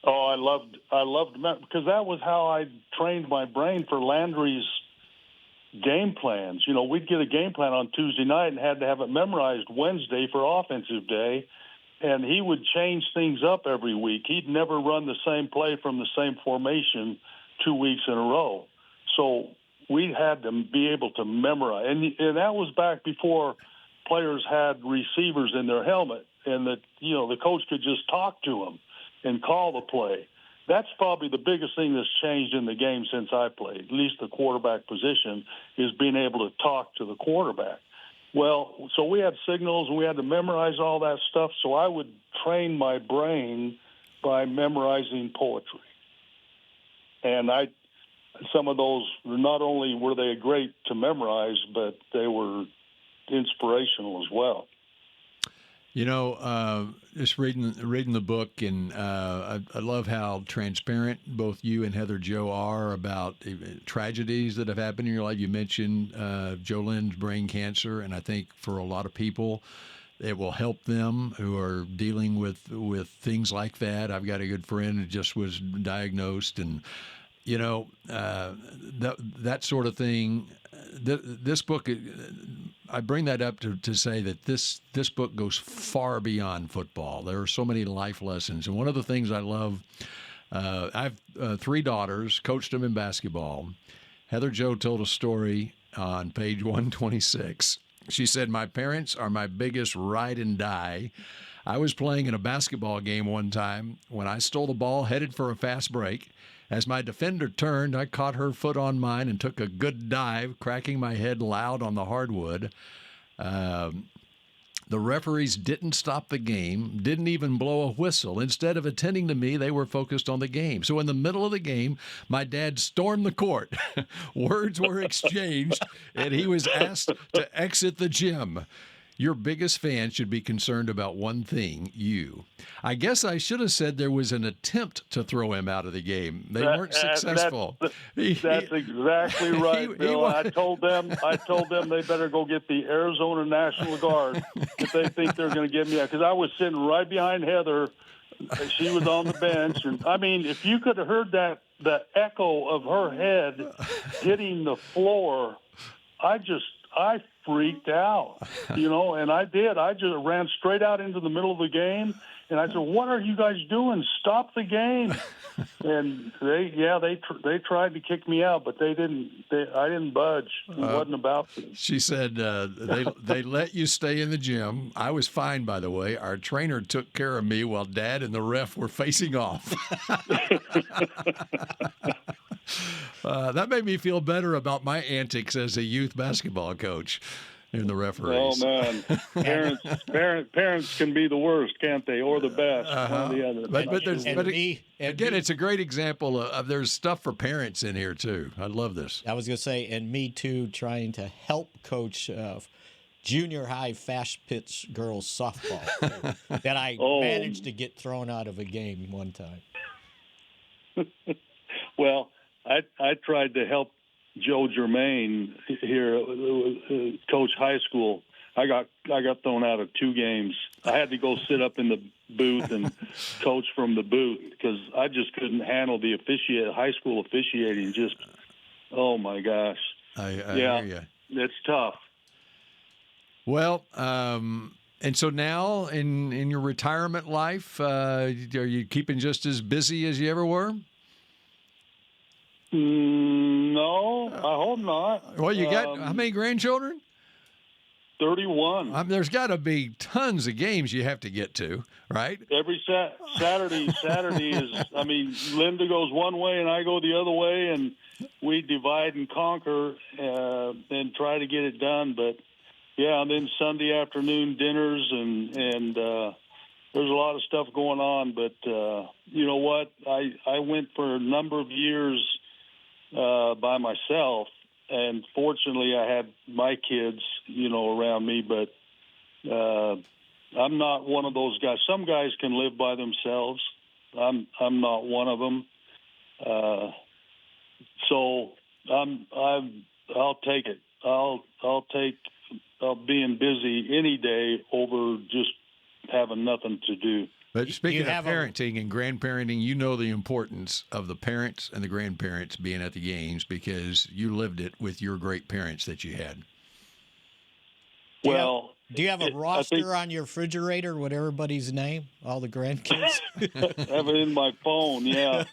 Oh, I loved because that was how I trained my brain for Landry's game plans. You know, we'd get a game plan on Tuesday night and had to have it memorized Wednesday for offensive day, and he would change things up every week. He'd never run the same play from the same formation 2 weeks in a row. So we had to be able to memorize, and that was back before players had receivers in their helmet, and that the coach could just talk to them and call the play. That's probably the biggest thing that's changed in the game since I played, at least the quarterback position, is being able to talk to the quarterback. Well, so we had signals, and we had to memorize all that stuff, so I would train my brain by memorizing poetry. And some of those, not only were they great to memorize, but they were inspirational as well. Just reading the book, and I love how transparent both you and Heather Joe are about tragedies that have happened in your life. You mentioned Jolene's brain cancer, and I think for a lot of people, it will help them who are dealing with things like that. I've got a good friend who just was diagnosed, and that sort of thing. This book, I bring that up to say that this book goes far beyond football. There are so many life lessons, and one of the things I love, I have 3 daughters, coached them in basketball. Heather Joe told a story on page 126. She said, "My parents are my biggest ride and die. I was playing in a basketball game one time when I stole the ball, headed for a fast break. As my defender turned, I caught her foot on mine and took a good dive, cracking my head loud on the hardwood. The referees didn't stop the game, didn't even blow a whistle. Instead of attending to me, they were focused on the game. So in the middle of the game, my dad stormed the court. Words were exchanged, and he was asked to exit the gym. Your biggest fan should be concerned about one thing, you. I guess I should have said there was an attempt to throw him out of the game. They weren't successful." That's exactly right, Bill. I told them they better go get the Arizona National Guard if they think they're going to get me out. Because I was sitting right behind Heather. She was on the bench. And, I mean, if you could have heard the echo of her head hitting the floor, I freaked out, and I did. I just ran straight out into the middle of the game, and I said, "What are you guys doing? Stop the game!" And they tried to kick me out, but they didn't. I didn't budge. It wasn't about them. She said they let you stay in the gym. I was fine, by the way. Our trainer took care of me while Dad and the ref were facing off. That made me feel better about my antics as a youth basketball coach in the referees. Oh man, parents can be the worst, can't they? Or the best, one or the other. Again, it's a great example of there's stuff for parents in here too. I love this. I was going to say, and me too, trying to help coach junior high fast pitch girls softball that I managed to get thrown out of a game one time. Well, I tried to help Joe Germain here, coach high school. I got thrown out of 2 games. I had to go sit up in the booth and coach from the booth because I just couldn't handle the high school officiating. Just, oh my gosh. I hear you. It's tough. Well, And so now in your retirement life, are you keeping just as busy as you ever were? No, I hope not. Well, you got how many grandchildren? 31. There's got to be tons of games you have to get to, right? Every Saturday is, I mean, Linda goes one way and I go the other way, and we divide and conquer and try to get it done. But, yeah, and then Sunday afternoon dinners, and there's a lot of stuff going on. But you know what? I went for a number of years by myself. And fortunately, I had my kids, around me. But I'm not one of those guys. Some guys can live by themselves. I'm not one of them. So I'll take it. I'll take being busy any day over just having nothing to do. But speaking of parenting and grandparenting, you know the importance of the parents and the grandparents being at the games because you lived it with your great parents that you had. Do you have a roster on your refrigerator with everybody's name, all the grandkids? I have it in my phone, yeah.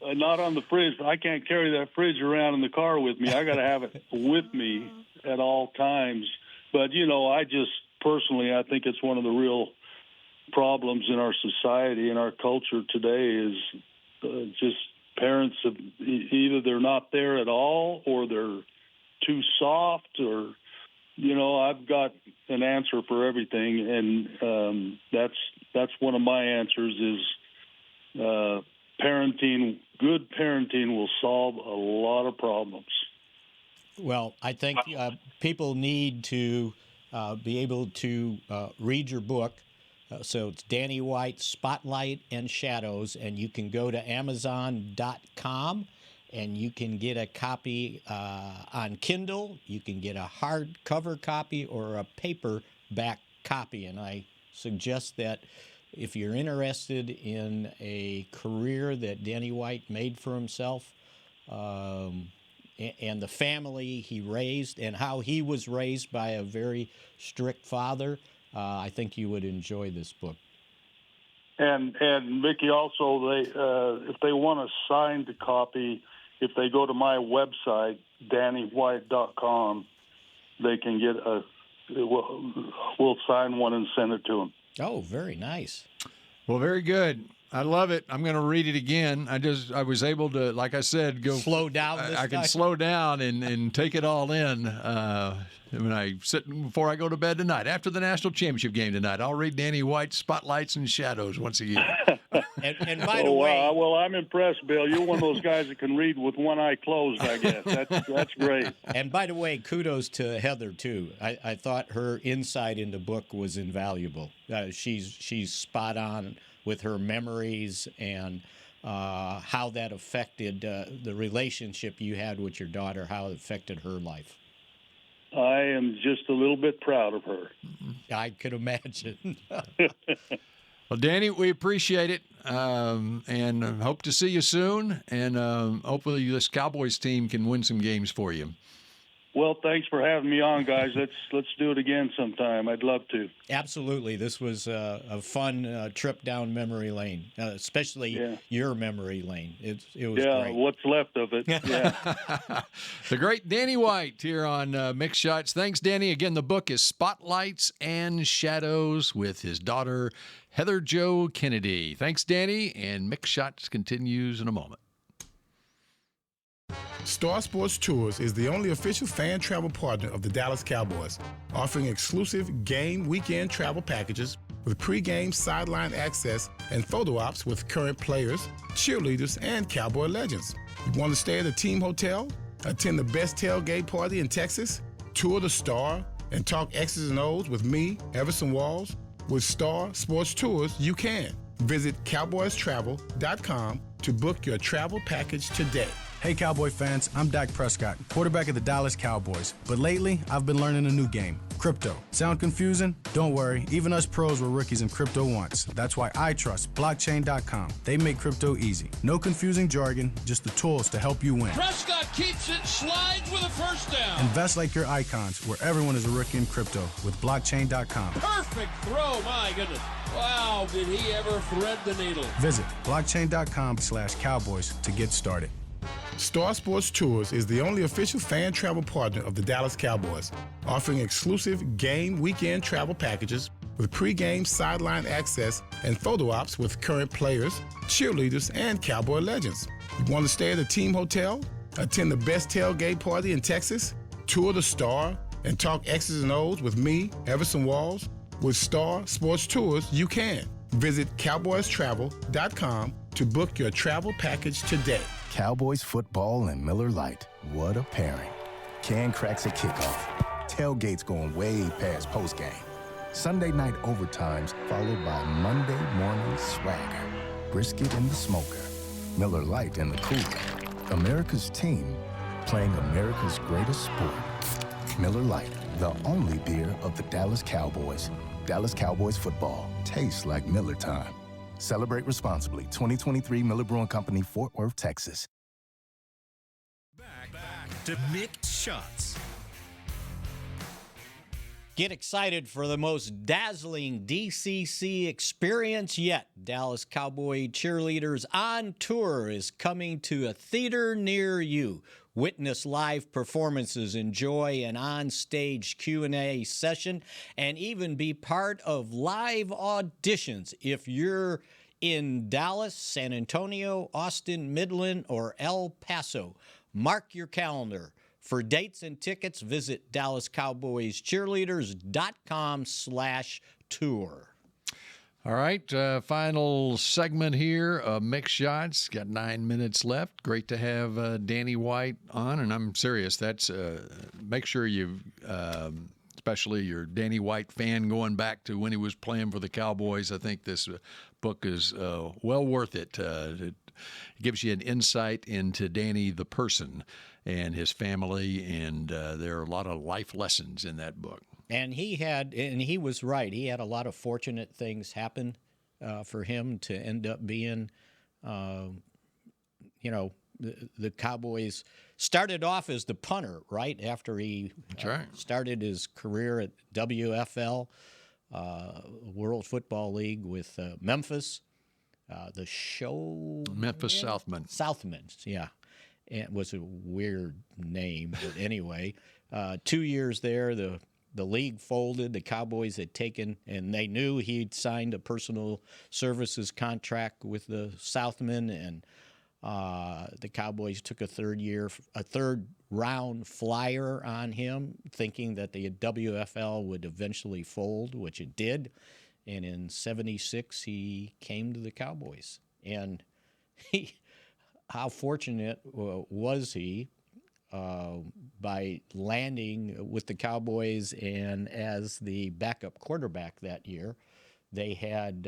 Not on the fridge. I can't carry that fridge around in the car with me. I got to have it with me at all times. But, I just personally, I think it's one of the real problems in our society and our culture today is just parents either they're not there at all or they're too soft or I've got an answer for everything, and that's one of my answers is parenting. Good parenting will solve a lot of problems. Well, I think people need to be able to read your book. So it's Danny White, Spotlight and Shadows, and you can go to Amazon.com and you can get a copy on Kindle. You can get a hardcover copy or a paperback copy, and I suggest that if you're interested in a career that Danny White made for himself and the family he raised and how he was raised by a very strict father, I think you would enjoy this book. And Mickey, also, if they want a signed copy, if they go to my website, DannyWhite.com, they can get we'll sign one and send it to them. Oh, very nice. Well, very good. I love it. I'm going to read it again. I was able to, like I said, go slow down. I can slow down and take it all in. When I sit before I go to bed tonight, after the national championship game tonight, I'll read Danny White's Spotlights and Shadows once a year. and by the way, well, I'm impressed, Bill. You're one of those guys that can read with one eye closed, I guess. That's great. And by the way, kudos to Heather too. I thought her insight in the book was invaluable. She's spot on with her memories and how that affected the relationship you had with your daughter, how it affected her life. I am just a little bit proud of her. I could imagine. Well, Danny, we appreciate it and hope to see you soon. And hopefully this Cowboys team can win some games for you. Well, thanks for having me on, guys. Let's do it again sometime. I'd love to. Absolutely. This was a fun trip down memory lane, especially your memory lane. It was great. What's left of it. Yeah. The great Danny White here on Mick Shots. Thanks, Danny. Again, the book is Spotlights and Shadows with his daughter, Heather Jo Kennedy. Thanks, Danny. And Mick Shots continues in a moment. Star Sports Tours is the only official fan travel partner of the Dallas Cowboys, offering exclusive game weekend travel packages with pre-game sideline access and photo ops with current players, cheerleaders, and Cowboy legends. You want to stay at a team hotel, attend the best tailgate party in Texas, tour the Star, and talk X's and O's with me, Everson Walls? With Star Sports Tours, you can. Visit cowboystravel.com to book your travel package today. Hey Cowboy fans, I'm Dak Prescott, quarterback of the Dallas Cowboys. But lately, I've been learning a new game, crypto. Sound confusing? Don't worry, even us pros were rookies in crypto once. That's why I trust blockchain.com. They make crypto easy. No confusing jargon, just the tools to help you win. Prescott keeps it, slides with a first down. Invest like your icons, where everyone is a rookie in crypto with blockchain.com. Perfect throw, my goodness. Wow, did he ever thread the needle. Visit blockchain.com/Cowboys to get started. Star Sports Tours is the only official fan travel partner of the Dallas Cowboys, offering exclusive game weekend travel packages with pre-game sideline access and photo ops with current players, cheerleaders, and Cowboy legends. You want to stay at a team hotel, attend the best tailgate party in Texas, tour the Star, and talk X's and O's with me, Everson Walls? With Star Sports Tours, you can. Visit cowboystravel.com to book your travel package today. Cowboys football and Miller Lite. What a pairing. Can cracks at kickoff. Tailgates going way past postgame. Sunday night overtimes followed by Monday morning swagger. Brisket in the smoker. Miller Lite in the cooler. America's team playing America's greatest sport. Miller Lite, the only beer of the Dallas Cowboys. Dallas Cowboys football tastes like Miller time. Celebrate responsibly. 2023 Miller Brewing Company, Fort Worth, Texas. Back to Mick Shots. Get excited for the most dazzling DCC experience yet. Dallas Cowboy Cheerleaders on Tour is coming to a theater near you. Witness live performances, enjoy an on-stage Q&A session, and even be part of live auditions. If you're in Dallas, San Antonio, Austin, Midland, or El Paso, mark your calendar. For dates and tickets, visit DallasCowboyscheerleaders.com/tour. All right, final segment here of Mick Shots. Got 9 minutes left. Great to have Danny White on, and I'm serious. That's make sure you, especially your Danny White fan, going back to when he was playing for the Cowboys. I think this book is well worth it. It gives you an insight into Danny the person and his family, and there are a lot of life lessons in that book. And he was right. He had a lot of fortunate things happen for him to end up being, the Cowboys started off as the punter, right? After he started his career at WFL, World Football League with Memphis, the show. Memphis Southmen. Southmen, yeah. It was a weird name, but anyway, 2 years there, the league folded. The Cowboys had taken, and they knew he'd signed a personal services contract with the Southmen, and the Cowboys took a third round flyer on him, thinking that the WFL would eventually fold, which it did. And in '76, he came to the Cowboys. And how fortunate was he? By landing with the Cowboys, and as the backup quarterback that year, they had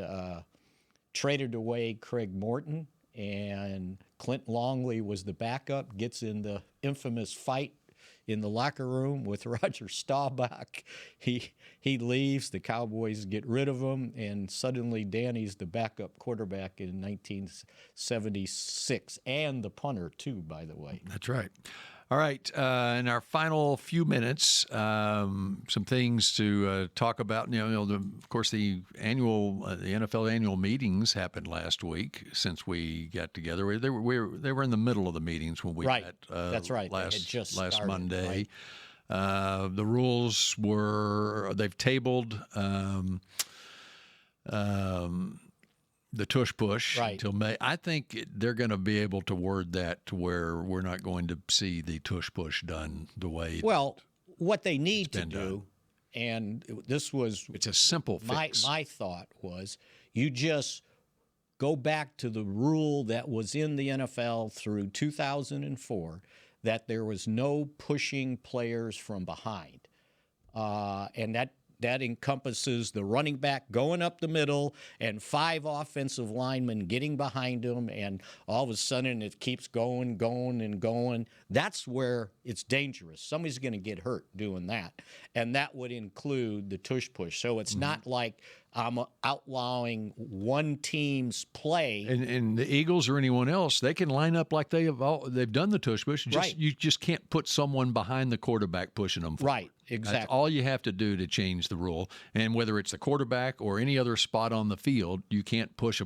traded away Craig Morton, and Clint Longley was the backup, gets in the infamous fight in the locker room with Roger Staubach. He leaves, the Cowboys get rid of him, and suddenly Danny's the backup quarterback in 1976, and the punter too, by the way. That's right. All right, in our final few minutes, some things to talk about. Of course, the NFL annual meetings happened last week. Since we got together, they were in the middle of the meetings when we met. That's right. Last Monday. Right? The rules they've tabled. The tush push until May. I think they're going to be able to word that to where we're not going to see the tush push done the way. Well, what they need to do, and this was it's a simple fix. My thought was you just go back to the rule that was in the NFL through 2004, that there was no pushing players from behind, and that encompasses the running back going up the middle and 5 offensive linemen getting behind him, and all of a sudden it keeps going, and going. That's where it's dangerous. Somebody's going to get hurt doing that, and that would include the tush push. So it's not like I'm outlawing one team's play. And the Eagles or anyone else, they can line up like they've done the tush push. Right. You just can't put someone behind the quarterback pushing them forward. Right, exactly. That's all you have to do to change the rule. And whether it's the quarterback or any other spot on the field, you can't push a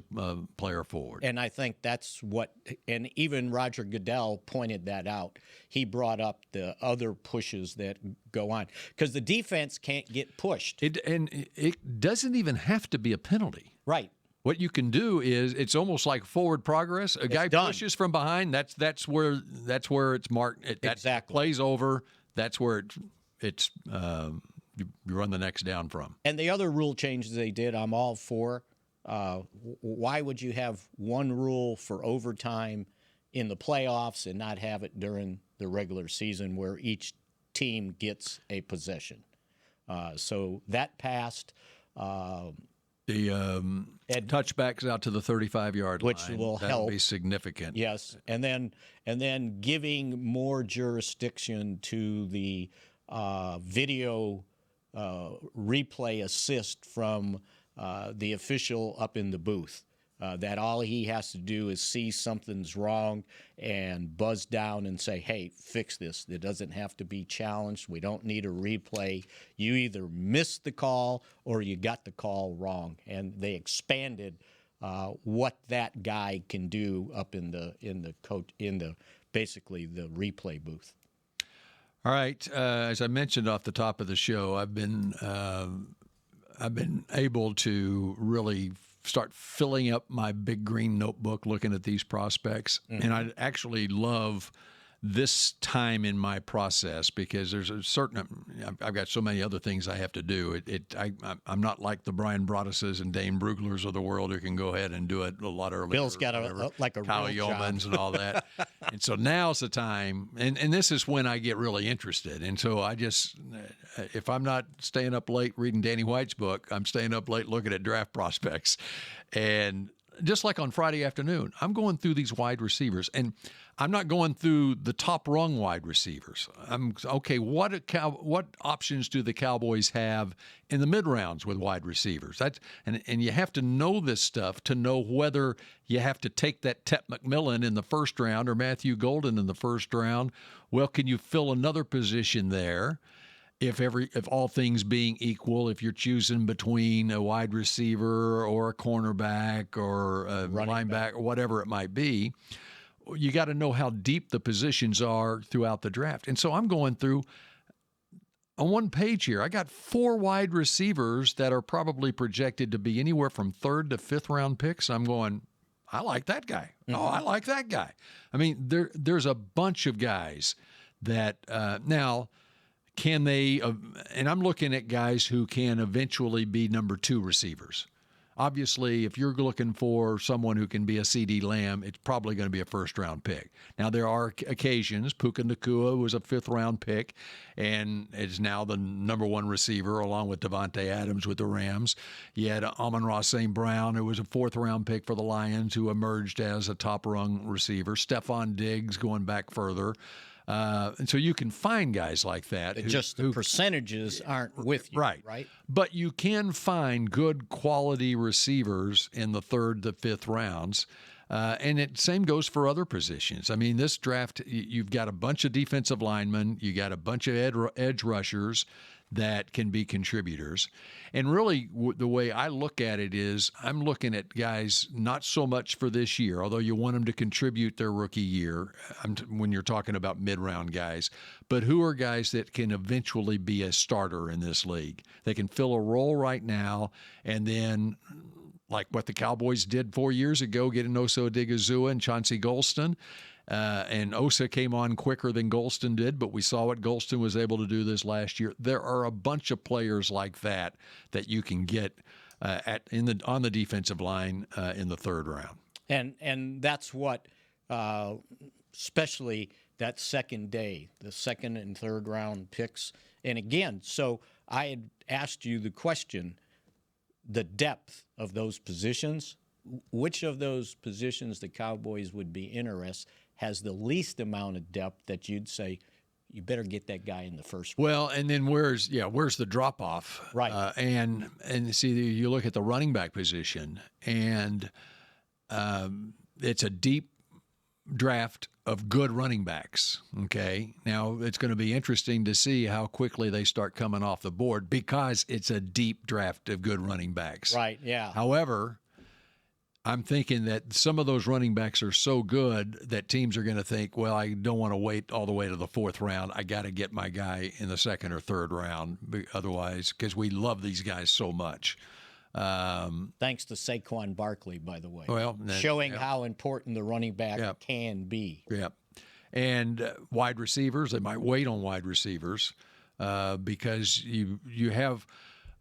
player forward. And I think that's what, and even Roger Goodell pointed that out. He brought up the other pushes that go on because the defense can't get pushed. It doesn't even have to be a penalty. Right. What you can do is it's almost like forward progress. A guy pushes from behind. That's where it's marked. That exactly. Plays over. That's where it's you run the next down from. And the other rule changes they did, I'm all for. Why would you have one rule for overtime in the playoffs and not have it during the regular season where each team gets a possession? So that passed. The touchbacks out to the 35-yard line, which will help. Be significant. Yes, and then giving more jurisdiction to the video replay assist from the official up in the booth. That all he has to do is see something's wrong and buzz down and say, hey, fix this. It doesn't have to be challenged. We don't need a replay. You either missed the call or you got the call wrong. And they expanded what that guy can do up in the basically the replay booth. All right. As I mentioned off the top of the show, I've been able to really start filling up my big green notebook looking at these prospects. Mm-hmm. And I actually love this time in my process because there's a certain – I've got so many other things I have to do. I'm not like the Brian Broadduses and Dane Bruglers of the world who can go ahead and do it a lot earlier. Bill's got a Kyle real Yeomans job. And all that. And so now's the time, and this is when I get really interested. And so I just – if I'm not staying up late reading Danny White's book, I'm staying up late looking at draft prospects. And just like on Friday afternoon, I'm going through these wide receivers, and I'm not going through the top-rung wide receivers. What options do the Cowboys have in the mid-rounds with wide receivers? And you have to know this stuff to know whether you have to take that Tep McMillan in the first round or Matthew Golden in the first round. Well, can you fill another position there? If all things being equal, if you're choosing between a wide receiver or a cornerback or a linebacker or whatever it might be, you got to know how deep the positions are throughout the draft. And so I'm going through on one page here. I got 4 wide receivers that are probably projected to be anywhere from 3rd to 5th round picks. I'm going, I like that guy. Mm-hmm. Oh, I like that guy. I mean, there's a bunch of guys that now. Can they, and I'm looking at guys who can eventually be number 2 receivers. Obviously, if you're looking for someone who can be a CeeDee Lamb, it's probably going to be a first-round pick. Now, there are occasions. Puka Nacua was a 5th-round pick and is now the number 1 receiver along with Devontae Adams with the Rams. You had Amon-Ra St. Brown, who was a 4th-round pick for the Lions, who emerged as a top-rung receiver. Stephon Diggs going back further. And so you can find guys like that. The percentages aren't with you, right? But you can find good quality receivers in the 3rd to 5th rounds. And it same goes for other positions. I mean, this draft, you've got a bunch of defensive linemen. You got a bunch of edge rushers that can be contributors. And really, the way I look at it is I'm looking at guys not so much for this year, although you want them to contribute their rookie year when you're talking about mid-round guys, but who are guys that can eventually be a starter in this league. They can fill a role right now, and then like what the Cowboys did 4 years ago, getting Osa Odigizua and Chauncey Golston. And Osa came on quicker than Golston did, but we saw what Golston was able to do this last year. There are a bunch of players like that you can get on the defensive line in the 3rd round. And that's what, especially that second day, the 2nd and 3rd round picks. And again, so I had asked you the question, the depth of those positions, which of those positions the Cowboys would be interested has the least amount of depth that you'd say you better get that guy in the first round. Well, and then where's the drop off? Right. And see, you look at the running back position, and it's a deep draft of good running backs. Okay. Now it's going to be interesting to see how quickly they start coming off the board because it's a deep draft of good running backs. Right. Yeah. However, I'm thinking that some of those running backs are so good that teams are going to think, well, I don't want to wait all the way to the fourth round. I got to get my guy in the second or third round otherwise, because we love these guys so much. Thanks to Saquon Barkley, by the way. Well, showing how important the running back can be. Yeah. And wide receivers, they might wait on wide receivers because you have –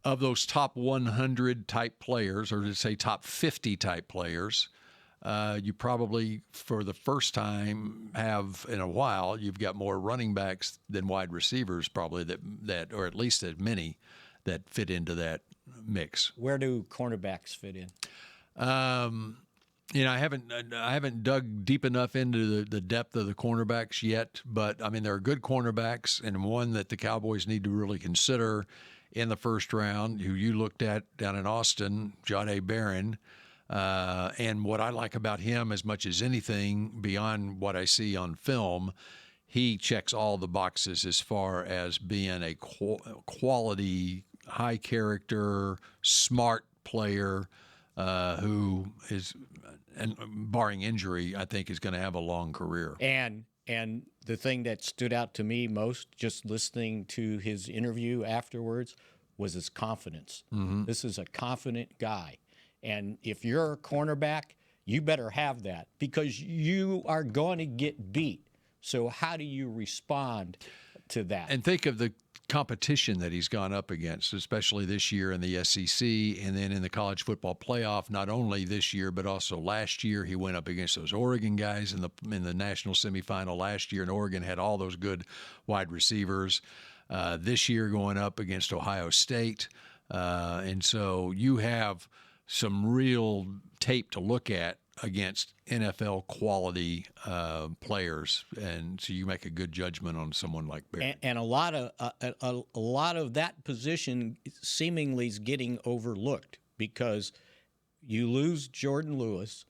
of those top 100 type players, or to say top 50 type players, you probably, for the first time, have in a while, you've got more running backs than wide receivers, probably that, or at least as many that fit into that mix. Where do cornerbacks fit in? I haven't dug deep enough into the depth of the cornerbacks yet, but I mean there are good cornerbacks, and one that the Cowboys need to really consider in the first round, who you looked at down in Austin, Jahdae Barron. And what I like about him as much as anything beyond what I see on film, he checks all the boxes as far as being a quality, high character, smart player who is, and barring injury, I think is going to have a long career. And the thing that stood out to me most, just listening to his interview afterwards, was his confidence. Mm-hmm. This is a confident guy. And if you're a cornerback, you better have that because you are going to get beat. So how do you respond to that? And think of the competition that he's gone up against, especially this year in the SEC and then in the college football playoff, not only this year, but also last year. He went up against those Oregon guys in the national semifinal last year, and Oregon had all those good wide receivers. This year going up against Ohio State. And so you have some real tape to look at against NFL quality players, and so you make a good judgment on someone like Barry. And a lot of that position seemingly is getting overlooked because you lose Jordan Lewis.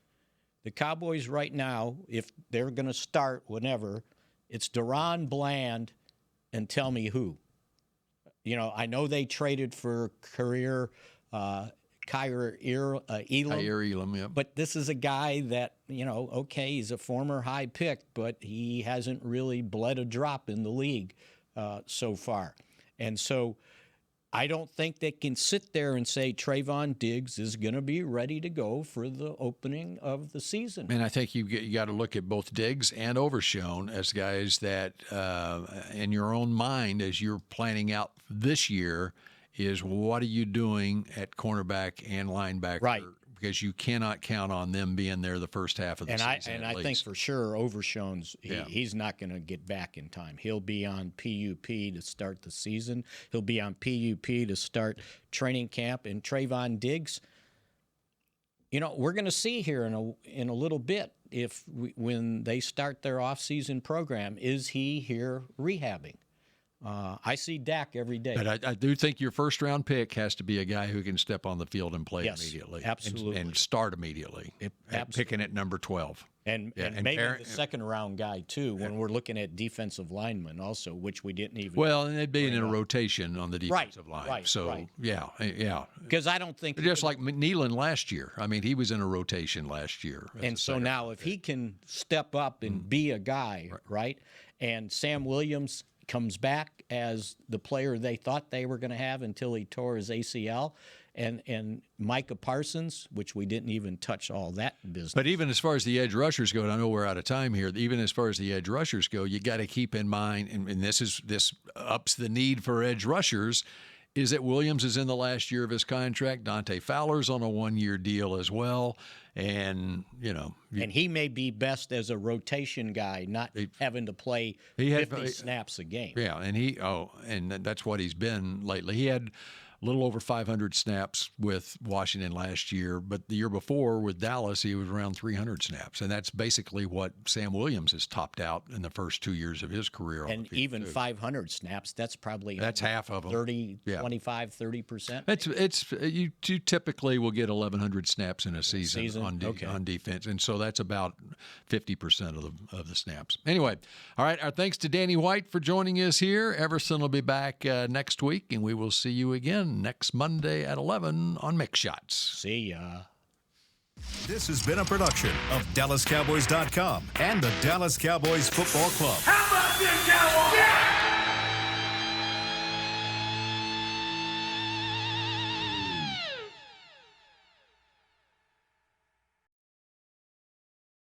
The Cowboys right now, if they're going to start whenever, it's Deron Bland and tell me who. I know they traded for career Kyer Elam. Yeah. But this is a guy that, okay, he's a former high pick, but he hasn't really bled a drop in the league so far. And so I don't think they can sit there and say Trayvon Diggs is going to be ready to go for the opening of the season. And I think you got to look at both Diggs and Overshown as guys that, in your own mind, as you're planning out this year, is what are you doing at cornerback and linebacker? Right. Because you cannot count on them being there the first half of the season. And I think for sure Overshown's he's not going to get back in time. He'll be on PUP to start the season. He'll be on PUP to start training camp. And Trayvon Diggs, we're going to see here in a little bit when they start their off-season program, is he here rehabbing? I see Dak every day. But I do think your first-round pick has to be a guy who can step on the field and play immediately. Absolutely. And start immediately. Picking at number 12. And maybe the second-round guy, too, when we're looking at defensive linemen also, which we didn't even... Well, and it'd be in a rotation on the defensive line. Right, so, yeah. Because I don't think... Just like Nealon last year. I mean, he was in a rotation last year. And so now if he can step up and be a guy, right? And Sam Williams comes back as the player they thought they were going to have until he tore his ACL, and Micah Parsons, which we didn't even touch all that business. But even as far as the edge rushers go, and I know we're out of time here, even as far as the edge rushers go, you got to keep in mind, and this ups the need for edge rushers, Izet Williams is in the last year of his contract. Dante Fowler's on a 1-year deal as well. And, and he may be best as a rotation guy, not having to play 50 snaps a game. Yeah, and that's what he's been lately. He had a little over 500 snaps with Washington last year, but the year before with Dallas, he was around 300 snaps. And that's basically what Sam Williams has topped out in the first 2 years of his career. And even 500 snaps, that's probably half of them. 25, 30%. It's you typically will get 1,100 snaps in a season? On defense. And so that's about 50% of the snaps. Anyway, all right, our thanks to Danny White for joining us here. Everson will be back next week, and we will see you again next Monday at 11 on Mick Shots. See ya. This has been a production of DallasCowboys.com and the Dallas Cowboys Football Club.